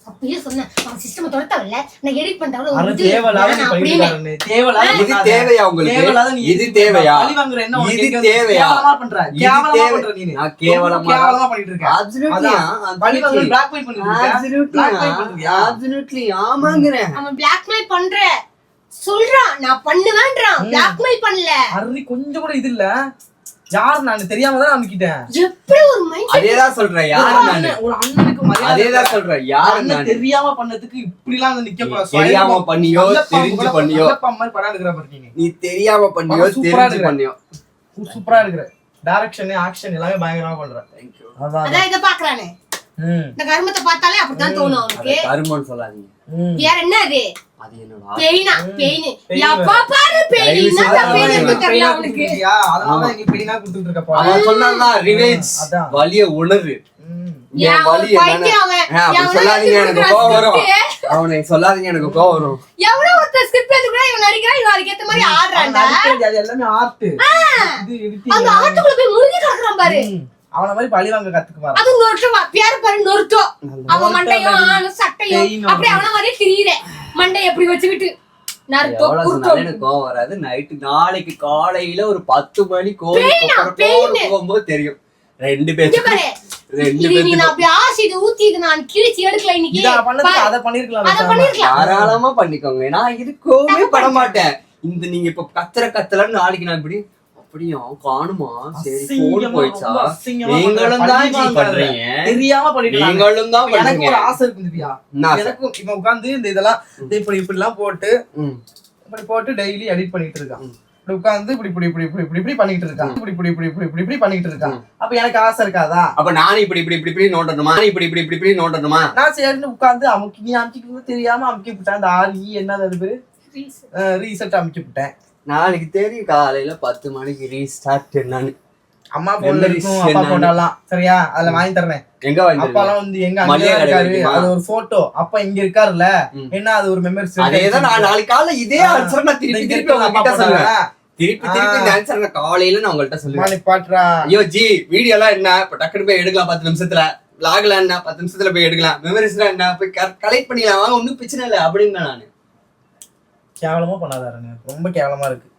S2: அப்பயே சொன்னேன் அவன் சிஸ்டம் தொடத்தவல்ல நான் எடிட் பண்ணிட்டவள
S3: அது தேவலாத நீ பண்ணிட்டானே. தேவலாத
S1: இது தேவையா உங்களுக்கு? இது தேவையா?
S3: பழி வாங்குற என்ன உனக்கு?
S1: இது தேவையா?
S3: கேவலமா பண்ற. கேவலமா பண்ற நீ.
S1: நான் கேவலமா
S3: பண்ணிட்டு இருக்கேன்.
S1: அப்சல்யூட்லி
S3: பழி வாங்குற பிளாக்மெயில் பண்ணிட்டு இருக்க.
S1: அப்சல்யூட்லி ஆமாங்கறேன்.
S2: அவன் பிளாக்மெயில் பண்ற சொல்றான். நான் பண்ணுவேன்றான். பிளாக்மெயில் பண்ணல.
S3: அருணி கொஞ்சம் கூட இது இல்ல. யார் நான் தெரியாம தான் அனுக்கிட்டேன்.
S2: எப்படி ஒரு மைண்ட்
S1: அதேதான் சொல்றேன். யார் நான்?
S3: ஒரு அண்ணனுக்கு மரியாதை.
S1: அதேதான் சொல்றேன். யார் நான்?
S3: தெரியாம பண்ணதுக்கு இப்படிலாம் வந்து நிக்க போற.
S1: தெரியாம பண்ணியோ தெரிஞ்சு பண்ணியோ
S3: மாதிரி படம் எடுக்கற பாருங்க.
S1: நீ தெரியாம பண்ணியோ தெரிஞ்சு பண்ணியோ
S3: சூப்பரா இருக்குற. டைரக்ஷன் ஆக்ஷன் எல்லாமே பயங்கரமா பண்ற.
S1: Thank you.
S2: அதான் இத பாக்குறானே. இந்த கர்மத்தை பார்த்தாலே அப்படிதான் தோணும் அவனுக்கு.
S1: கர்மம்னு சொல்லாதீங்க.
S2: வேற என்ன அது?
S1: அது என்னோட
S2: பெயின். எப்பா பாரு பெயின். நான் பெயின் தெரியல அவனுக்கு.
S3: அதனால இங்க பெயினா கொடுத்துட்டு இருக்க.
S1: அவன் சொன்னான்ல ரிவெஞ்ச் வலிய உணரு. என் வலி என்னன்னு அப்படி சொல்லாதீங்க எனக்கு கோவம் வரும். அவனை சொல்லாதீங்க எனக்கு கோவம் வரும்.
S2: எவ்வளவு ஒரு ஸ்கிரிப்ட் எழுதி கூட இவன் நடிக்கிறான். இவன் அதுக்கு ஏத்த மாதிரி ஆடுறான்டா.
S3: அது எல்லாமே ஆர்ட். இது எடிட்டிங்.
S2: அந்த ஆர்ட்டுக்குள்ள போய் முழுகி கிடக்குறான் பாரு.
S3: அவன மாதிரி பழி வாங்க கத்துக்கு பாரு.
S2: அது நொறுட்டோ பேர் பாரு நொறுட்டோ. அவன் மண்டையும் சட்டையும் அப்படி அவன மாதிரியே திரியற. மண்டை எப்படி வச்சுக்கிட்டு நறுட்டோ குறுட்டோ.
S1: எனக்கு கோவம் வராது. நைட்டு நாளைக்கு காலையில ஒரு 10 மணி கோவில் போகும்போது தெரியும். ரெண்டு பேரும்
S2: நீ நான் அப்படி ஆசிட் ஊத்தி நான் கிழிச்சு எடுக்கல இன்னைக்கு.
S3: அத பண்ணிருக்கலாம்.
S1: தாராளமா பண்ணிக்கோங்க. நான் இதுக்கோமே பண்ண மாட்டேன். இந்த நீங்க இப்ப கத்தலன்னு நாளைக்கு நான் இப்படி அப்படியா காணுமா? சரி போன் போயிச்சா? நீங்களும் தான் பண்றீங்க.
S3: தெரியாம பண்ணிட்டு
S1: நீங்களும் தான் பண்றீங்க.
S3: எனக்கு ஒரு ஆசை இருக்கு திவ்யா. எனக்கும் இப்ப உட்கார்ந்து இந்த இதெல்லாம் இப்படி எல்லாம் போட்டு இப்படி போட்டு டெய்லி எடிட் பண்ணிட்டு இருக்கான். இப்படி உட்கார்ந்து இப்படி இப்படி இப்படி இப்படி இப்படி இப்படி பண்ணிட்டு இருக்கான், இப்படி இப்படி இப்படி இப்படி இப்படி இப்படி பண்ணிட்டு இருக்கான். அப்ப எனக்கு ஆசை இருக்காதா?
S1: அப்ப நானும் இப்படி இப்படி இப்படி இப்படி நோண்டணுமா? இப்படி இப்படி இப்படி இப்படி நோண்டணுமா?
S3: நான் சேர்ந்து உட்கார்ந்து அமுக்கி நீ அமுக்கிட்டு தெரியாம அமுக்கி விட்டேன். அந்த என்னது அது பேரு ரீசெட் அமுக்கி விட்டேன்.
S1: நாளைக்கு தெரியும் காலையில 10 மணிக்கு ரீஸ்டார்ட் என்னன்னு.
S3: அம்மா போன்ல இருக்கும், அப்பா போன்லாம் சரியா, அதுல வாங்கி தரேன்.
S1: எங்க வாங்கி
S3: அப்பாலாம் வந்து எங்க அங்க இருக்காரு, அது ஒரு போட்டோ, அப்பா இங்க இருக்காருல்ல, என்ன அது ஒரு மெமரிஸ்.
S1: அதேதான் நான் நாளைக்கு காலையில இதே ஆன்சர் நான் திருப்பி திருப்பி உங்ககிட்ட சொல்லுவேன். திருப்பி திருப்பி இந்த ஆன்சர் நான் காலையில நான் உங்கள்ட்ட சொல்லுவேன்.
S3: பாட்றா
S1: ஐயோ ஜி வீடியோ எல்லாம் என்ன இப்ப டக்குனு போய் எடுக்கலாம் 10 நிமிஷத்துல, வ்ளாக்ல என்ன 10 நிமிஷத்துல போய் எடுக்கலாம், மெமரிஸ்லாம் என்ன போய் கலெக்ட் பண்ணிக்கலாம், வாங்க ஒன்னும் பிரச்சனை இல்லை அப்படின்னு நானு.
S3: கேவலமா பண்ணாதாருங்க, ரொம்ப கேவலமா இருக்கு.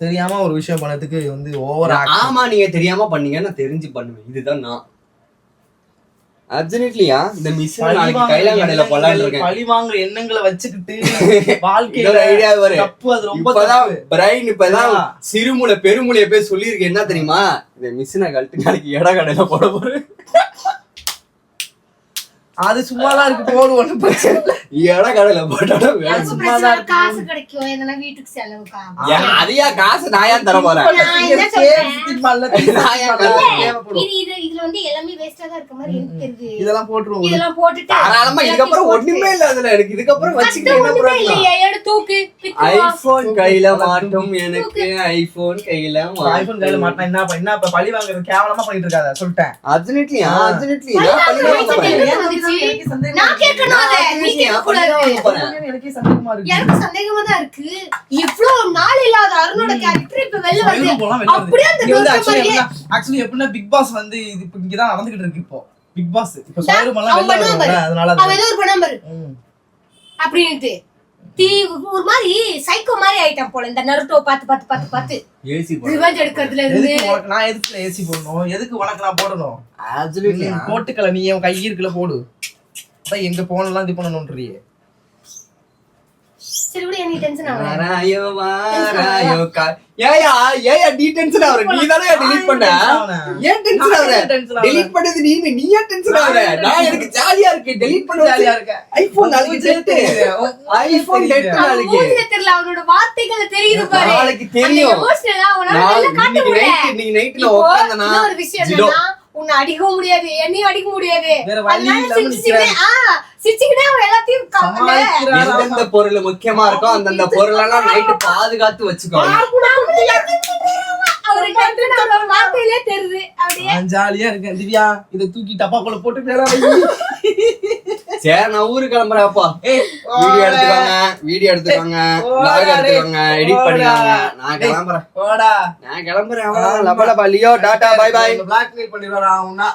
S3: தெரியாம ஒரு விஷயம் பண்ணதுக்கு வந்து ஓவர்.
S1: ஆமா நீங்க தெரியாம பண்ணீங்க, நான் தெரிஞ்சு பண்ணுவேன். இதுதான் நான் அப்சல்யூட்லியா இந்த மிஸ் நாளைக்கு கைலாங்கடையில போலான்னு இருக்கேன்.
S3: பழி வாங்குற எண்ணங்களை வச்சுக்கிட்டு வாழ்க்கையில
S1: ஐடியா வரும்.
S3: தப்பு, அது ரொம்ப
S1: இப்பதான் பிரைன் இப்பதான் சிறுமூளை பெருமூளைய போய் சொல்லியிருக்கேன். என்ன தெரியுமா, இந்த மிஸ் நான் கழட்டு நாளைக்கு இட கடையில போட போறேன்.
S3: அது சும்மாதான் இருக்கு, போடும் ஒண்ணு பிரச்சனை இல்லை.
S1: இட கடையில போட்டாலும்
S2: காசு கிடைக்கும், எதனா வீட்டுக்கு செலவுக்காக.
S1: அதையா காசு நான் ஏன் தர போறேன்?
S2: இதுல வந்து எல்லாமே வேஸ்டா தான் இருக்க மாதிரி எனக்கு தெரியுது.
S3: இதெல்லாம் போட்டுருவோம்,
S2: இதெல்லாம் போட்டுட்டு
S1: தாராளமா இதுக்கப்புறம் ஒண்ணுமே இல்ல அதுல. எனக்கு இதுக்கப்புறம் வச்சுக்கிறேன்.
S2: தூக்கு
S1: ஐபோன் கையில மாட்டும், எனக்கு ஐபோன் கையில
S3: ஐபோன் கையில மாட்டா என்ன என்ன இப்ப பழி வாங்குறது கேவலமா பண்ணிட்டு இருக்காத சொல்லிட்டேன்.
S1: அப்சல்யூட்லியா
S2: நான் கேட்கணும், அதை நீ கேட்க கூடாது. எனக்கு சந்தேகமா தான் இருக்கு, இவ்வளவு நாள் இல்லாத அருணோட கேரக்டர் இப்ப வெளில வருது. அப்படியே அந்த
S3: ஆக்சுவலி எப்படின்னா பிக் பாஸ் வந்து இது இப்ப இங்கதான் நடந்துகிட்டு இருக்கு. இப்போ பிக் பாஸ் இப்ப சோறுமெல்லாம் வெளில வருது, அதனால
S2: அவன் ஏதோ ஒரு படம் பாரு அப்படின்ட்டு ஒரு மாதிரி சைக்கோ மாதிரி ஆயிட்டான் போல. இந்த நருட்டோ பாத்து பாத்து பாத்து பாத்து ரிவெஞ்ச் எடுக்கிறதுல இருந்து
S3: நான் எதுக்கு ஏசி போடணும், எதுக்கு உனக்கு நான் போடணும்? போட்டுக்கல, நீ என் கை இருக்குல போடு. அதான் எங்க போனெல்லாம் இது பண்ணணும்ன்றியே.
S2: சரி விடு, நீ டென்ஷன் ஆகாத.
S1: வாராயோ வாராயோ ஏயா ஏயா நீ டென்ஷன் ஆவற? நீ தானே delete பண்ண. ஏன் டென்ஷன் ஆவற? delete பண்ணது நீ ஏன் டென்ஷன் ஆவற? நான் எனக்கு ஜாலியா இருக்கு, delete பண்ண ஜாலியா இருக்கு. ஐபோன் நாளைக்கு டெட், ஐபோன் டெட் நாளைக்கு.
S2: மூஞ்சில தெரியல, அவனோட வார்த்தைகள் தெரியுது பாரு.
S1: நாளைக்கு தெரியும்.
S2: எமோஷனலா அவனால நல்லா காட்ட முடியல.
S1: நீ நைட்ல உட்கார்ந்தனா
S2: ஒரு விஷயம் என்னன்னா, உன்னை அடிக்கவும் முடியாது, என்னையும் அடிக்க முடியாது. சிரிச்சுக்கிட்டே அவன் எல்லாத்தையும்
S1: எந்தெந்த பொருள் முக்கியமா இருக்கோ அந்தந்த பொருளெல்லாம் நைட்டு பாதுகாத்து வச்சுக்கோ.
S2: வார்த்தையிலே தெரியுது. அப்படியே
S3: ஜாலியா இருக்கேன். திவ்யா இதை தூக்கி டப்பாக்குள்ள போட்டு
S1: சரி நான் ஊருக்கு கிளம்புறேன்ப்பா. வீடியோ எடுத்துக்கோங்க, vlog எடுத்துக்கோங்க, எடிட் பண்ணிக்கோங்க. நான் கிளம்புறேன். நான் கிளம்புறேன். அவ்வளவுதான். லபலபா Leo, tata, bye bye.
S3: Blackmail பண்ணிடுவாரா அவனா?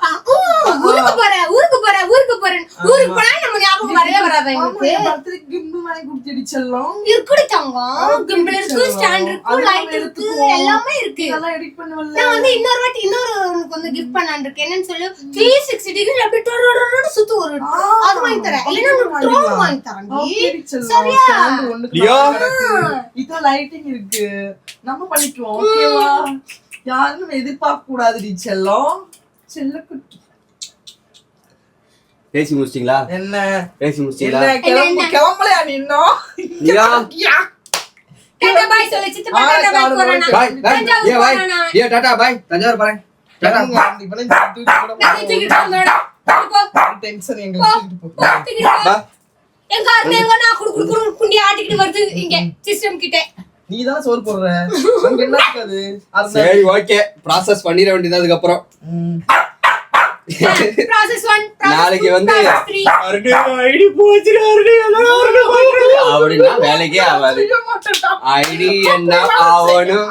S2: ஊருக்கு போறேன் ஊருக்கு போனா நம்ம ஞாபகம் வரவே வராது. எங்களுக்கு
S3: கிஃப்ட் வாங்கி கொடுத்துடி செல்லம்.
S2: இருக்குடி தங்கம், கிம்பிள் இருக்கு, ஸ்டாண்ட் இருக்கு, லைட் இருக்கு, எல்லாமே இருக்கு.
S3: அதெல்லாம் எடிட் பண்ணுவல்ல.
S2: நான் வந்து இன்னொரு வாட்டி உனக்கு வந்து கிஃப்ட் பண்ணான்னு இருக்கேன். என்னன்னு சொல்லு, 360 டிகிரி அப்படி டொரடொரடொரன்னு சுத்து ஒரு அது வாங்கி தரேன். இல்லன்னா ஒரு ட்ரோன் வாங்கி தரேன். சரியா
S1: லியோ?
S3: இத லைட்டிங் இருக்கு, நம்ம பண்ணிக்குவோம். ஓகேவா? யாரும் எதிர்பார்க்க கூடாதுடி செல்லம். செல்லக்குட்டி
S1: பேசி முடிச்சிட்டீங்களா?
S3: என்ன
S1: பேசி முடிச்சிட்டீங்களா?
S3: என்ன கிளம்பலையா நீ இன்னும்?
S2: டாடா பை சொல்லு சித்தப்பா. டாடா பை போறேன்.
S1: தஞ்சாவூர் போறேன். ஏ டாடா பை, தஞ்சாவூர் போறேன். டாடா.
S3: இப்பலாம் தூக்கி போட டென்ஷன் எங்க தூக்கி
S1: பா.
S2: எங்க அருணேங்க நான் குடு குண்டி ஆட்டிக்கிட்டு வருது இங்க சிஸ்டம் கிட்ட.
S3: நீ தான் சோறு போடுற, அங்க என்ன இருக்காது?
S1: சரி ஓகே, ப்ராசஸ் பண்ணிர வேண்டியது. அதுக்கு அப்புறம்
S2: process 1
S1: நாளைக்கு வந்து
S2: process 3
S1: ஐடி போச்சு அப்படின்னா வேலைக்கே ஆகாது. ஐடி என்ன ஆகணும்?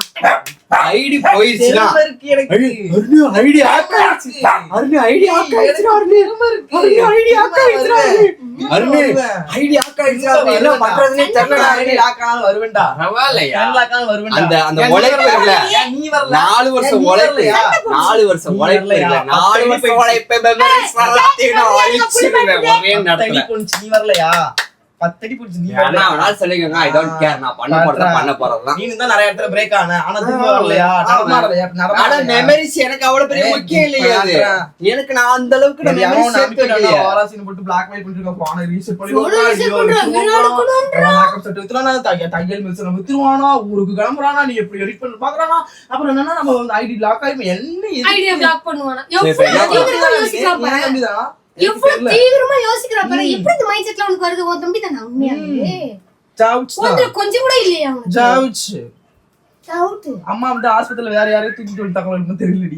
S1: ஐடி போயிடுச்சுன்னா ஐடி ஹேக் ஆயிடுச்சு. அருண் ஐடி ஹேக் ஆயிடுச்சு. ஐடி ஹேக் ஆயிடுச்சு. ஐடி ஹேக் ஆயிடுச்சு. என்ன பண்றதுன்னே தெரியல.
S3: ஐடி லாக்கான வருவேன்டா.
S1: பரவாயில்லையா?
S3: லாக்கான வருவேன்டா.
S1: அந்த உழைப்பு இல்ல,
S3: நீ வரல.
S1: 4 வருஷம் உழைப்பு, 4 வருஷம் உழைப்பு இல்ல, 4 வருஷம் உழைப்பு மெமரிஸ் வரலாத்தீங்க ஆயிடுச்சு ஒரே நடத்துல.
S3: நீ வரலையா? 10 அடி புடிச்சு நீ
S1: அண்ணா வேணாலும் சொல்லிக்கோங்க, I don't care. நான் பண்ண போறதுதான்.
S3: நீ தான் நிறைய இடத்துல பிரேக் ஆன, ஆனா திரும்ப வரலையா? ஆனா மெமரிஸ் எனக்கு அவ்வளவு பெரிய முக்கியம் இல்லையா அது. எனக்கு நான் அந்த அளவுக்கு மெமரிஸ் சேர்த்து வைக்கலையா. ஆராசின் போட்டு பிளாக்மெயில் பண்ணிட்டு போன ரீசெட் பண்ணி மேக்கப் செட் வித்துறானா, தையல் மிஷின் வித்துறானா, ஊருக்கு கிளம்புறானா, நீ எப்படி எடிட் பண்ணி பாக்குறானா, அப்புறம் என்னன்னா நம்ம வந்து ஐடி லாக் ஆயிடும். என்ன
S2: ஐடியா பிளாக் பண்ணுவானா? எவ்வளவு தீவிரமா யோசிக்கிறா பாரு. எப்படி இந்த மைண்ட் செட்ல உனக்கு வருது? உன் தம்பி தானே உண்மையாவே? கொஞ்சம் கூட இல்லையா அவனுக்கு?
S3: அம்மா வந்து ஹாஸ்பிடல்ல வேற யாரையும் தூக்கிட்டு வந்துட்டாங்களோ தெரியலடி.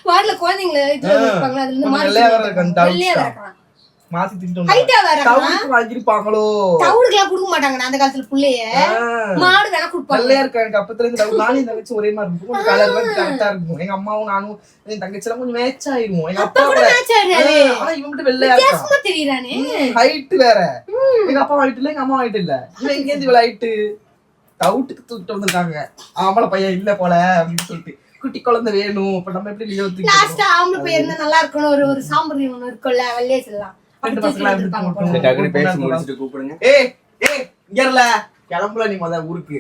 S2: வார்டுல குழந்தைங்களை இருப்பாங்களா, அதுல இருந்து மாறி
S3: மாத்தி தூக்கிட்டு
S2: ஹைட்டா வேற
S3: வாங்கிருப்பாங்களோ.
S2: தவுடுக்கெல்லாம் கொடுக்க மாட்டாங்க அந்த காலத்துல. புள்ளைய மாடு வேணா கொடுப்பாங்க.
S3: நல்ல இருக்கு எனக்கு அப்பத்துல இருந்து. நானும் தங்கச்சி ஒரே மாதிரி இருக்கும், கொஞ்சம் கலர் வந்து கரெக்டா இருக்கும். எங்க அம்மாவும் நானும் என் தங்கச்சி எல்லாம் கொஞ்சம் மேட்ச் ஆயிருவோம். எங்க அப்பா கூட மேட்ச் ஆயிடுறாரு. ஆனா இவன் மட்டும் வெள்ளையா இருக்கான், தெரியறானே. ஹைட் வேற, எங்க அப்பா ஹைட் இல்ல, எங்க அம்மா ஹைட் இல்ல. இவன் எங்க இருந்து இவ்வளவு ஹைட்? டவுட்டுக்கு தூக்கிட்டு வந்திருக்காங்க. ஆம்பளை பையன் இல்ல போல அப்படின்னு சொல்லிட்டு. குட்டி குழந்தை வேணும், இப்ப நம்ம எப்படி லீவ் தூக்கி
S2: லாஸ்டா ஆம்பளை பையன் இருந்தா நல்லா இருக்கணும். ஒரு சாம்பிரதாயம் ஒண்ணு இருக்குல்ல, வெள்ளையே சொல்லலாம்.
S1: பேசி முடிச்சிட்டு கூப்பிடுங்க.
S3: கிளம்புல நீ முத ஊருக்கு.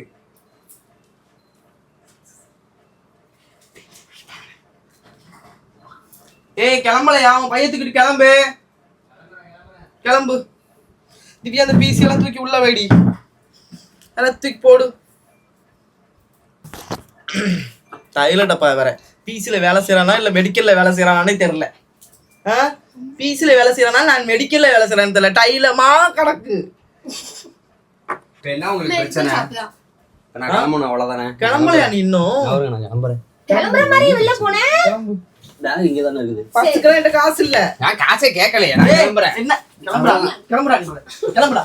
S3: கிளம்பலையா? அவன் பையத்துக்கிட்டு கிளம்பு. கிளம்பு திவ்யா. அந்த பிசி எல்லாம் தூக்கி உள்ள வைடி, எல்லாம் தூக்கி போடு. தைல டப்பா வேற. பிசில வேலை செய்யறானா இல்ல மெடிக்கல்ல வேலை செய்யறானே தெரியல. பிசில வேலை செய்யறானா நான் மெடிக்கல்ல வேலை செய்யறான்னு தெரியல. டைலமா கணக்கு.
S1: என்ன உங்களுக்கு பிரச்சனை? நான் கிளம்பணும் அவ்வளவுதானே.
S3: கிளம்பலையா நீ இன்னும்?
S1: நான் கிளம்புறேன்.
S2: கிளம்புற மாதிரி வெளில போனேன்.
S1: பேக் இங்க தானே இருக்குது.
S3: பஸ்ஸுக்கு என்கிட்ட காசு இல்ல.
S1: நான் காசே கேட்கலையே. நான் கிளம்புறேன்.
S3: என்ன கிளம்புறா? கிளம்புறா நீ. கிளம்புடா.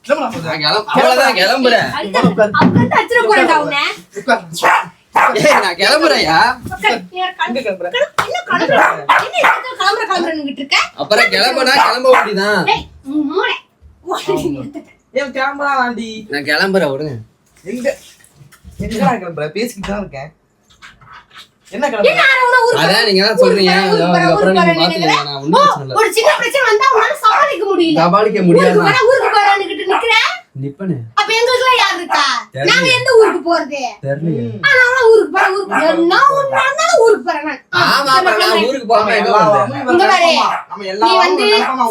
S3: கிளம்புடா.
S1: நான் அவ்வளவுதான் கிளம்புறேன்.
S2: அப்பதான் அச்சர போறடா உன்னை.
S1: நான் கிளம்புறேன்யா.
S3: எங்க கிளம்புற?
S2: என்ன கிளம்புறன்னு இருக்க?
S1: அப்புறம் கிளம்புனா கிளம்ப வேண்டியதான்.
S2: டேய் மூளை.
S3: ஏன் கிளம்புறான்டி?
S1: நான் கிளம்புறேன் விடுங்க.
S3: எங்க எங்கடா கிளம்புற? பேசிக்கிட்டு தான் இருக்கேன். என்ன கிளம்புற?
S1: அதான் நீங்க தான் சொல்றீங்க. அப்புறம் நீங்க பாத்துக்கங்க. நான் ஒண்ணும் பிரச்சனை இல்ல.
S2: ஒரு சின்ன பிரச்சனை வந்தா உன்னால சமாளிக்க முடியல.
S1: சமாளிக்க முடியாது.
S2: ஊருக்கு போறான்னுகிட்டு நிக்கிற.
S1: நிப்பனே.
S2: அப்ப எங்களுக்குலாம் யார் இருக்கா? நாங்க எந்த ஊருக்கு போறது?
S1: தெரியல.
S2: நான் ஊருக்கு போறேன். நான் ஊருக்கு போறேன்.
S1: ஆமா நான் ஊருக்கு போகாம எங்க போறது?
S2: இங்க பாரு. நீ வந்து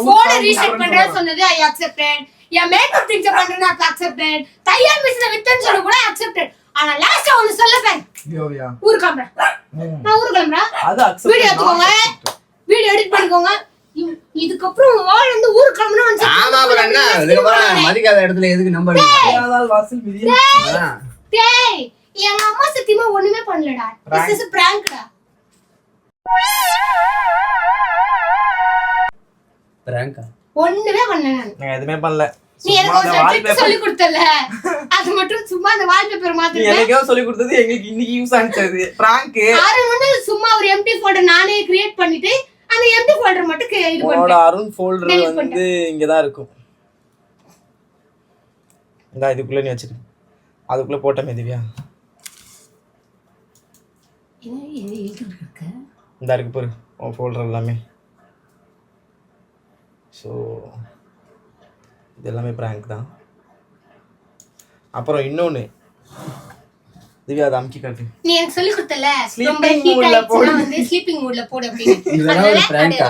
S2: போன் ரீசெட் பண்றேன்னு சொன்னது I accepted. N makeup things பண்றேன்னு I accepted. தையல் மிஷினை வித்தேன்னு சொல்ல கூட accepted. ஆனா லாஸ்டா ஒன்னு சொல்ல பாரு. ஊருக்கு கிளம்புறேன். நான் ஊருக்கு கிளம்புறேன். அது அக்செப்ட். வீடியோ எடுத்துக்கோங்க. வீடியோ எடிட் பண்ணிக்கோங்க. இதுக்கப்புறம் வாள் வந்து ஊருக்கு கிளம்பணும் வந்து.
S1: ஆமா அண்ணா இதுக்கு அப்புறம் மதிக்காத இடத்துல எதுக்கு நம்பர்
S3: ஏதாவது வாசல் விதி.
S2: டேய் எங்க அம்மா சத்தியமா ஒண்ணுமே பண்ணலடா. This is a prank டா.
S1: பிராங்கா?
S2: ஒண்ணுமே பண்ணல
S3: நான் எதுமே பண்ணல.
S2: நீ எனக்கு ஒரு ட்ரிக் சொல்லி கொடுத்தல. அது மட்டும் சும்மா அந்த வால்பேப்பர் மாத்திட்டேன்.
S3: நீ எனக்கே சொல்லி கொடுத்தது எங்களுக்கு இன்னைக்கு யூஸ் ஆனிச்சது. பிராங்க்.
S2: ஆறு வந்து சும்மா ஒரு எம்டி ஃபோல்டர் நானே கிரியேட் பண்ணிட்டு அந்த எம்டி ஃபோல்டர் மட்டும் இது பண்ணிட்டேன்.
S3: அருண் ஃபோல்டர் வந்து இங்க தான் இருக்கும். இந்த இதுக்குள்ள நீ வச்சிரு. அதுக்குள்ள போட்ட மேதிவியா.
S2: என்ன இருக்கு?
S3: இந்த இருக்கு பாரு. உன் ஃபோல்டர் எல்லாமே. சோ இது எல்லாமே பிராங்க் தான். அப்புறம் இன்னொன்னு திவ்யா அதை அமுக்கி காட்டு.
S2: நீ எனக்கு சொல்லி கொடுத்தல
S3: ஸ்லீப்பிங் மூட்ல போடு.
S2: நான் வந்து ஸ்லீப்பிங் மூட்ல போடு அப்படி.
S1: இதெல்லாம் ஒரு பிராங்கா?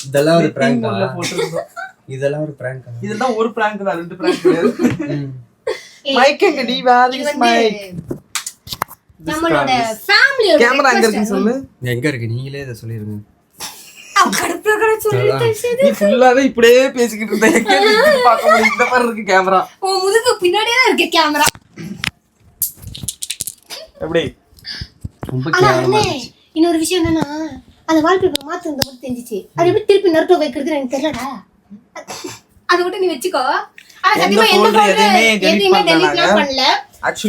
S1: இதெல்லாம் ஒரு பிராங்கா? இதெல்லாம் ஒரு பிராங்கா?
S3: இதெல்லாம் ஒரு பிராங்க் தான், ரெண்டு பிராங்க் கிடையாது. மைக் எங்க டி வேர் இஸ் மைக்?
S2: நம்மளோட ஃபேமிலி
S3: கேமரா எங்க இருக்குன்னு சொல்லு.
S1: எங்க இருக்கு நீங்களே இத சொல்லிருங்க.
S3: நீ ஃபுல்லாவே இப்படியே பேசிக்கிட்டு இருந்த. எங்க பார்க்க முடியும்? இந்த மாதிரி இருக்கு கேமரா.
S2: ஓ முதுகு பின்னாடியே தான் இருக்கு கேமரா.
S3: எப்படி?
S1: ரொம்ப கேவலமா இருக்கு.
S2: இன்னொரு விஷயம் என்னன்னா அந்த வால்பேப்பர் மாத்த இந்த மட்டும் தெரிஞ்சிச்சு. அது எப்படி திருப்பி நர்ட்டோ வைக்கிறது எனக்கு தெரியலடா. அது மட்டும் நீ வெச்சுக்கோ. ஆனா சத்தியமா எந்த ஃபோல்டர் எதையுமே டெலீட் பண்ணல.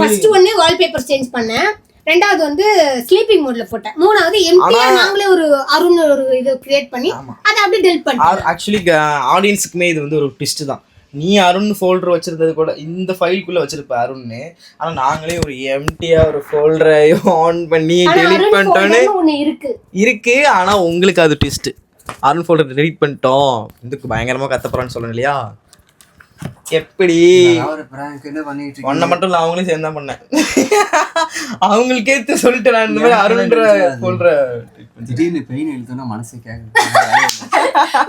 S2: ஃபர்ஸ்ட் ஒன்னு வால்பேப்பர் சேஞ்ச் பண்ணேன். ரெண்டாவது வந்து ஸ்லீப்பிங் மோட்ல போட்டேன். மூணாவது எம்டியா நாங்களே ஒரு அருண் ஒரு இது கிரியேட் பண்ணி அதை அப்படியே டெலீட் பண்ணிட்டேன்.
S3: ஆக்சுவலி ஆடியன்ஸ்க்குமே இது வந்து ஒரு ட்விஸ்ட் தான். நீ அருண் ஃபோல்டர் வச்சிருந்தது கூட இந்த ஃபைலுக்குள்ள வச்சிருப்ப அருண்னு. ஆனா நாங்களே ஒரு எம்டியா ஒரு ஃபோல்டரை ஆன் பண்ணி டெலீட் பண்ணிட்டோன்னு
S2: ஒன்னு இருக்கு.
S3: ஆனா உங்களுக்கு அது ட்விஸ்ட். அருண் ஃபோல்டர் டெலிட் பண்ணிட்டோம், இதுக்கு பயங்கரமாக கத்த போகிறான்னு சொல்லணும் இல்லையா? எப்படி ஒன்றை மட்டும் இல்லை, அவங்களையும் சேர்ந்து தான் பண்ணேன். அவங்களுக்கே சொல்லிட்டு நான் இந்த மாதிரி அருண்ன்ற ஃபோல்டரை
S1: திடீர்னு பெயின் எழுதுனா மனசே கேட்க.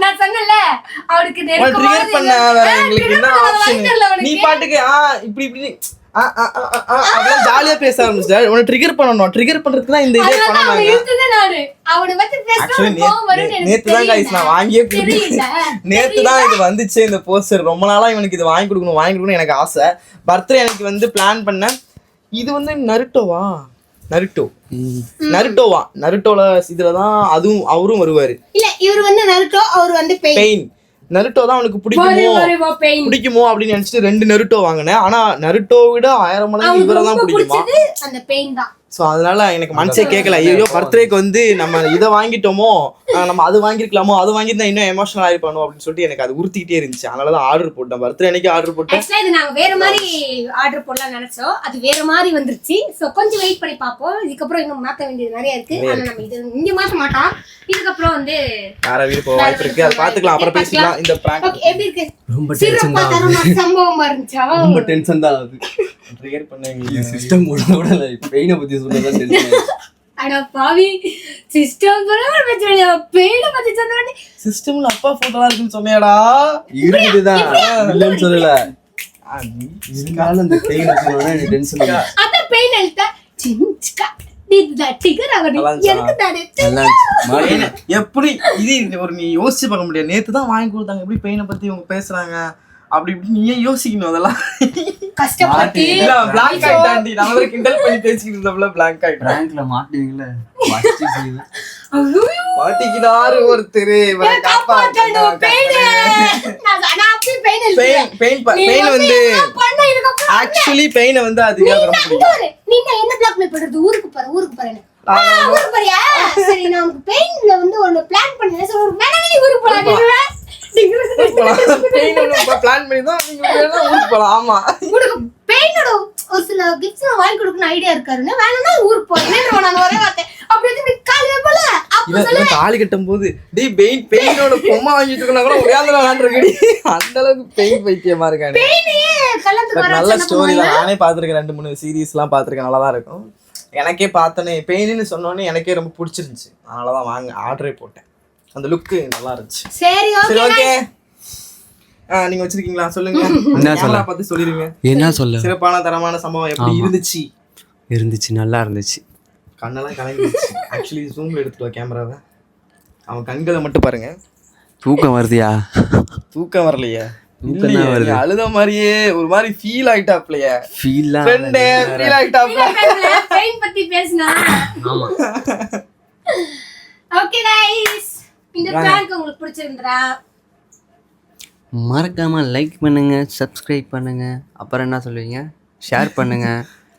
S2: நான் சொன்னல அவருக்கு
S3: ட்ரிகர் பண்ண வேற எங்களுக்கு என்ன ஆப்ஷன்? நீ பாட்டுக்கு இப்படி இப்படி அதெல்லாம் ஜாலியா பேச ஆரம்பிச்சா உன்னை ட்ரிகர் பண்ணணும். ட்ரிகர் பண்றதுக்கு தான் இந்த இதே பண்ணாங்க. நேத்து தான் கைஸ் நான் வாங்கியே நேத்து தான் இது வந்துச்சு இந்த போஸ்டர். ரொம்ப நாளா இவனுக்கு இது வாங்கி கொடுக்கணும் எனக்கு ஆசை. பர்த்டே எனக்கு வந்து பிளான் பண்ணேன். இது வந்து நருட்டோல இதுலதான் அதுவும் அவரும் வருவாரு.
S2: இல்ல இவர் வந்து நருட்டோ, அவர் வந்து பெயின்.
S3: நருட்டோ தான் அவனுக்கு பிடிக்குமோ அப்படின்னு நினைச்சிட்டு 2 நருட்டோ வாங்கினேன். ஆனா நருட்டோ விட 1000 மடங்கு இவரை தான் பிடிக்குமா.
S2: அந்த பெயின் தான்.
S3: ஸோ அதனால எனக்கு மனசே கேட்கல. ஐயோ பர்த்டேக்கு வந்து நம்ம இதை வாங்கிட்டோமோ, நம்ம அது வாங்கிருக்கலாமோ, அது வாங்கியிருந்தா இன்னும் எமோஷனல் ஆயிருப்பானோ அப்படின்னு சொல்லிட்டு எனக்கு அது உறுத்திக்கிட்டே இருந்துச்சு. அதனாலதான் ஆர்டர் போட்டேன். பர்த்டே அன்னைக்கு ஆர்டர் போட்டேன்.
S2: இது நாங்க வேற மாதிரி ஆர்டர் போடலாம் நினைச்சோம், அது வேற மாதிரி வந்துருச்சு. ஸோ கொஞ்சம் வெயிட் பண்ணி பார்ப்போம். இதுக்கப்புறம் இன்னும் மாற்ற வேண்டியது நிறைய இருக்கு. ஆனா நம்ம இது இங்க மாற்ற மாட்டோம். இதுக்கப்புறம் வந்து
S3: வேற வீடு போக வாய்ப்பு இருக்கு, அதை பாத்துக்கலாம், அப்புறம் பேசிக்கலாம். இந்த பிராங்க்
S2: எப்படி இருக்கு? ரொம்ப டென்ஷன் தான், சம்பவமா இருந்துச்சா?
S1: ரொம்ப டென்ஷன் தான் அது.
S3: ட்ரிகர் பண்ணீங்க
S1: சிஸ்டம் கூட பெயினை பத்தி சொன்னதான் டென்ஷன்.
S2: அட பாவி, சிஸ்டம் கூட வெச்சறியா, பெயினை பத்தி சொன்னனே.
S3: சிஸ்டம்ல அப்பா போட்டோலாம் இருக்குன்னு சொன்னியாடா?
S1: இருக்குதுதான், இல்லன்னு சொல்லல. இதுக்கால இந்த பெயினை சொன்னா எனக்கு டென்ஷன் இல்ல.
S2: அத பெயின் எழுத சின்ஸ்கா
S3: எப்படி இது ஒரு நீ யோசிச்சு பார்க்க முடியாது. நேத்து தான் வாங்கி கொடுத்தாங்க, எப்படி பெயினை பத்தி இவங்க பேசுறாங்க அப்படி இப்படி நீயே யோசிக்கணும். அதெல்லாம்
S2: கஷ்டப்பட்டு
S3: பிளாங்க் ஆயிட்டாண்டி. நான் வேற கிண்டல் பண்ணி பேசிக்கிட்டு இருந்தப்பல பிளாங்க் ஆயிட்டேன்.
S1: பிராங்க்ல மாட்டீங்கல
S3: மாட்டிக்கிட்டாரு ஒருத்தர். பெயின் வந்து ஆக்சுவலி பெயினை வந்து அதிகமாக ரொம்ப பிடிக்கும்.
S2: நீங்க என்ன பிளாக்மெயில் பண்றது? ஊருக்கு போறேன் ஊருக்கு போறியா? சரி நான் உங்களுக்கு பெயின்ல வந்து ஒன்னு பிளான் பண்ணேன். சோ ஒரு மேனே ஊருக்கு போலாம்.
S3: பிளான் பண்ணி தான் நீங்க ஊருக்கு போலாம். ஆமா,
S2: உங்களுக்கு பெயினோட ஒரு சில கிஃப்ட்ஸ் வாங்கி கொடுக்கணும் ஐடியா இருக்காருன்னு வேணும்னா ஊருக்கு போறேன் நான் ஒரே வார்த்தை அப்படி காலையில போல
S3: அப்ப தாலி கட்டும் போது டேய் பெயினோட பொம்மை வாங்கிட்டு இருக்கனா கூட ஒரே அந்த விளையாண்டுருக்கடி. அந்த அளவுக்கு பெயின் பைத்தியமா இருக்கானே.
S2: பெயினே கலந்து வர
S3: நல்ல ஸ்டோரி தான். நானே பாத்துர்க்கேன், 2-3 சீரிஸ்லாம் பாத்துர்க்கேன், நல்லா தான் இருக்கும். எனக்கே பார்த்தனே பெயின்னு சொன்னோன்னே எனக்கே ரொம்ப பிடிச்சிருந்துச்சு. அதனால தான் ஆர்டரே போட்டேன். அந்த லுக்கு நல்லா இருந்துச்சு.
S2: சரி ஓகே.
S3: நீங்க வச்சிருக்கீங்களா? சொல்லுங்க.
S1: என்ன சொல்ல
S3: பார்த்து சொல்லிருங்க.
S1: என்ன சொல்ல?
S3: சிறப்பான தரமான சம்பவம் எப்படி இருந்துச்சு?
S1: நல்லா இருந்துச்சு.
S3: கண்ணெல்லாம் கலங்கிடுச்சு. ஆக்சுவலி ஜூம்ல எடுத்துட்டு வா கேமராவை. அவன் கண்களை மட்டும் பாருங்க.
S1: தூக்கம் வருதியா?
S3: தூக்கம் வரலையே, அழுத மாதிரியே ஒரு மாதிரி ஃபீல் ஆயிட்டாப்லையே. ஃபீல் ஆயிட்டாப்ல
S2: பெயின் பத்தி பேசினா. ஆமா ஓகே गाइस, இந்த பிராங்க் உங்களுக்கு பிடிச்சிருந்தா
S1: மறக்காம லைக் பண்ணுங்க, சப்ஸ்கிரைப் பண்ணுங்க, அப்புறம் என்ன சொல்லுவீங்க, ஷேர் பண்ணுங்க,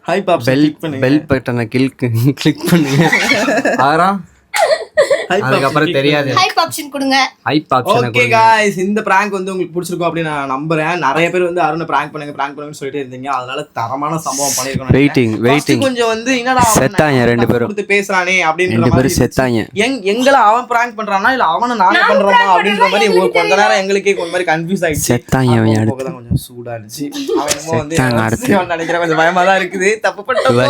S3: ஹைப் ஆப்ஷன்
S1: பெல் பட்டனை கிளிக் பண்ணுங்க. ஆறாம் அதுக்கப்புறம் தெரியாது
S2: ஹைப் ஆப்ஷன் கொடுங்க.
S1: Hype option.
S3: ஓகே गाइस, இந்த பிராங்க் வந்து உங்களுக்கு பிடிச்சிருக்கும் அப்படி நான் நம்புறேன். நிறைய பேர் வந்து அருணை பிராங்க் பண்ணுங்கன்னு சொல்லிட்டே இருந்தீங்க. அதனால தரமான சம்பவம் பண்ணிருக்கோம். வெயிட்டிங் கொஞ்சம் வந்து என்னடா
S1: செத்தாங்க ரெண்டு பேரும் கொடுத்து
S3: பேசுறானே அப்படின்ற
S1: ரெண்டு பேரும் செத்தாங்க.
S3: எங்கள அவன் பிராங்க் பண்றானா இல்ல அவனை நாங்க பண்றோமா அப்படின்ற மாதிரி கொஞ்ச நேரம் எங்களுக்கே கொஞ்சம் மாதிரி கன்ஃபியூஸ் ஆயிடுச்சு.
S1: செத்தாங்க. அவன் அடுத்து
S3: கொஞ்சம் சூடா இருந்துச்சு. அவன் என்னமோ வந்து நினைக்கிறேன், கொஞ்சம் பயமா தான் இருக்குது. தப்பு பண்ணிட்டோம்.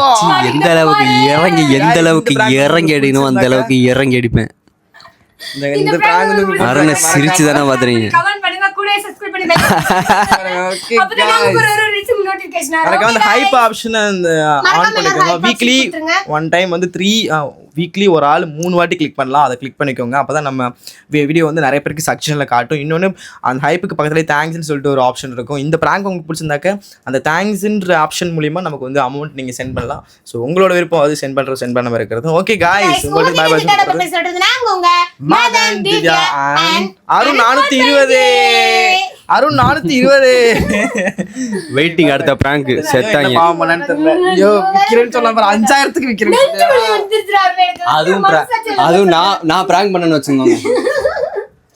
S1: எந்த அளவுக்கு இறங்கி அடிக்கணும் அந்த அளவுக்கு இறங்கி அடிப்பேன்.
S3: இந்த பிராங்க் வந்து
S1: அருணை சிரிச்சு தானே பாத்துறீங்க.
S2: கமெண்ட் பண்ணுங்க, கூட சப்ஸ்கிரைப் பண்ணி பெல்
S3: ஓகே गाइस,
S2: ஒரு ரிசீவ் நோட்டிஃபிகேஷன்
S3: அதுக்கு வந்து ஹைப் ஆப்ஷன் ஆன் பண்ணிக்கோங்க. வீக்லி ஒன் டைம் வந்து வீக்லி ஒரு ஆள் 3 வாட்டி கிளிக் பண்ணலாம். அதை கிளிக் பண்ணிக்கோங்க. அப்பதான் நம்ம வீடியோ வந்து நிறைய பேருக்கு சக்சஷனில் காட்டும். இன்னொன்று அந்த ஹைப்புக்கு பக்கத்துலேயே தேங்க்ஸ்ன்னு சொல்லிட்டு ஒரு ஆப்ஷன் இருக்கும். இந்த பிராங்க் உங்களுக்கு பிடிச்சிருந்தாக்க அந்த தேங்க்ஸ்ன்ற ஆப்ஷன் மூலிமா நமக்கு வந்து அமௌண்ட் நீங்கள் சென்ட் பண்ணலாம். ஸோ உங்களோட விருப்பம் அது சென்ட் பண்ணாம இருக்கிறது. ஓகே गाइस, உங்களுக்கு பை பை. அருண் 420
S1: வெயிட்டிங் அடுத்த பிராங்க். செத்தாங்க.
S3: ஐயோ விக்கிறேன்னு சொன்னா 5000க்கு விக்கிறேன்.
S1: அதுவும் நான் பிராங்க் பண்ணேன்னு வச்சுக்கோங்க.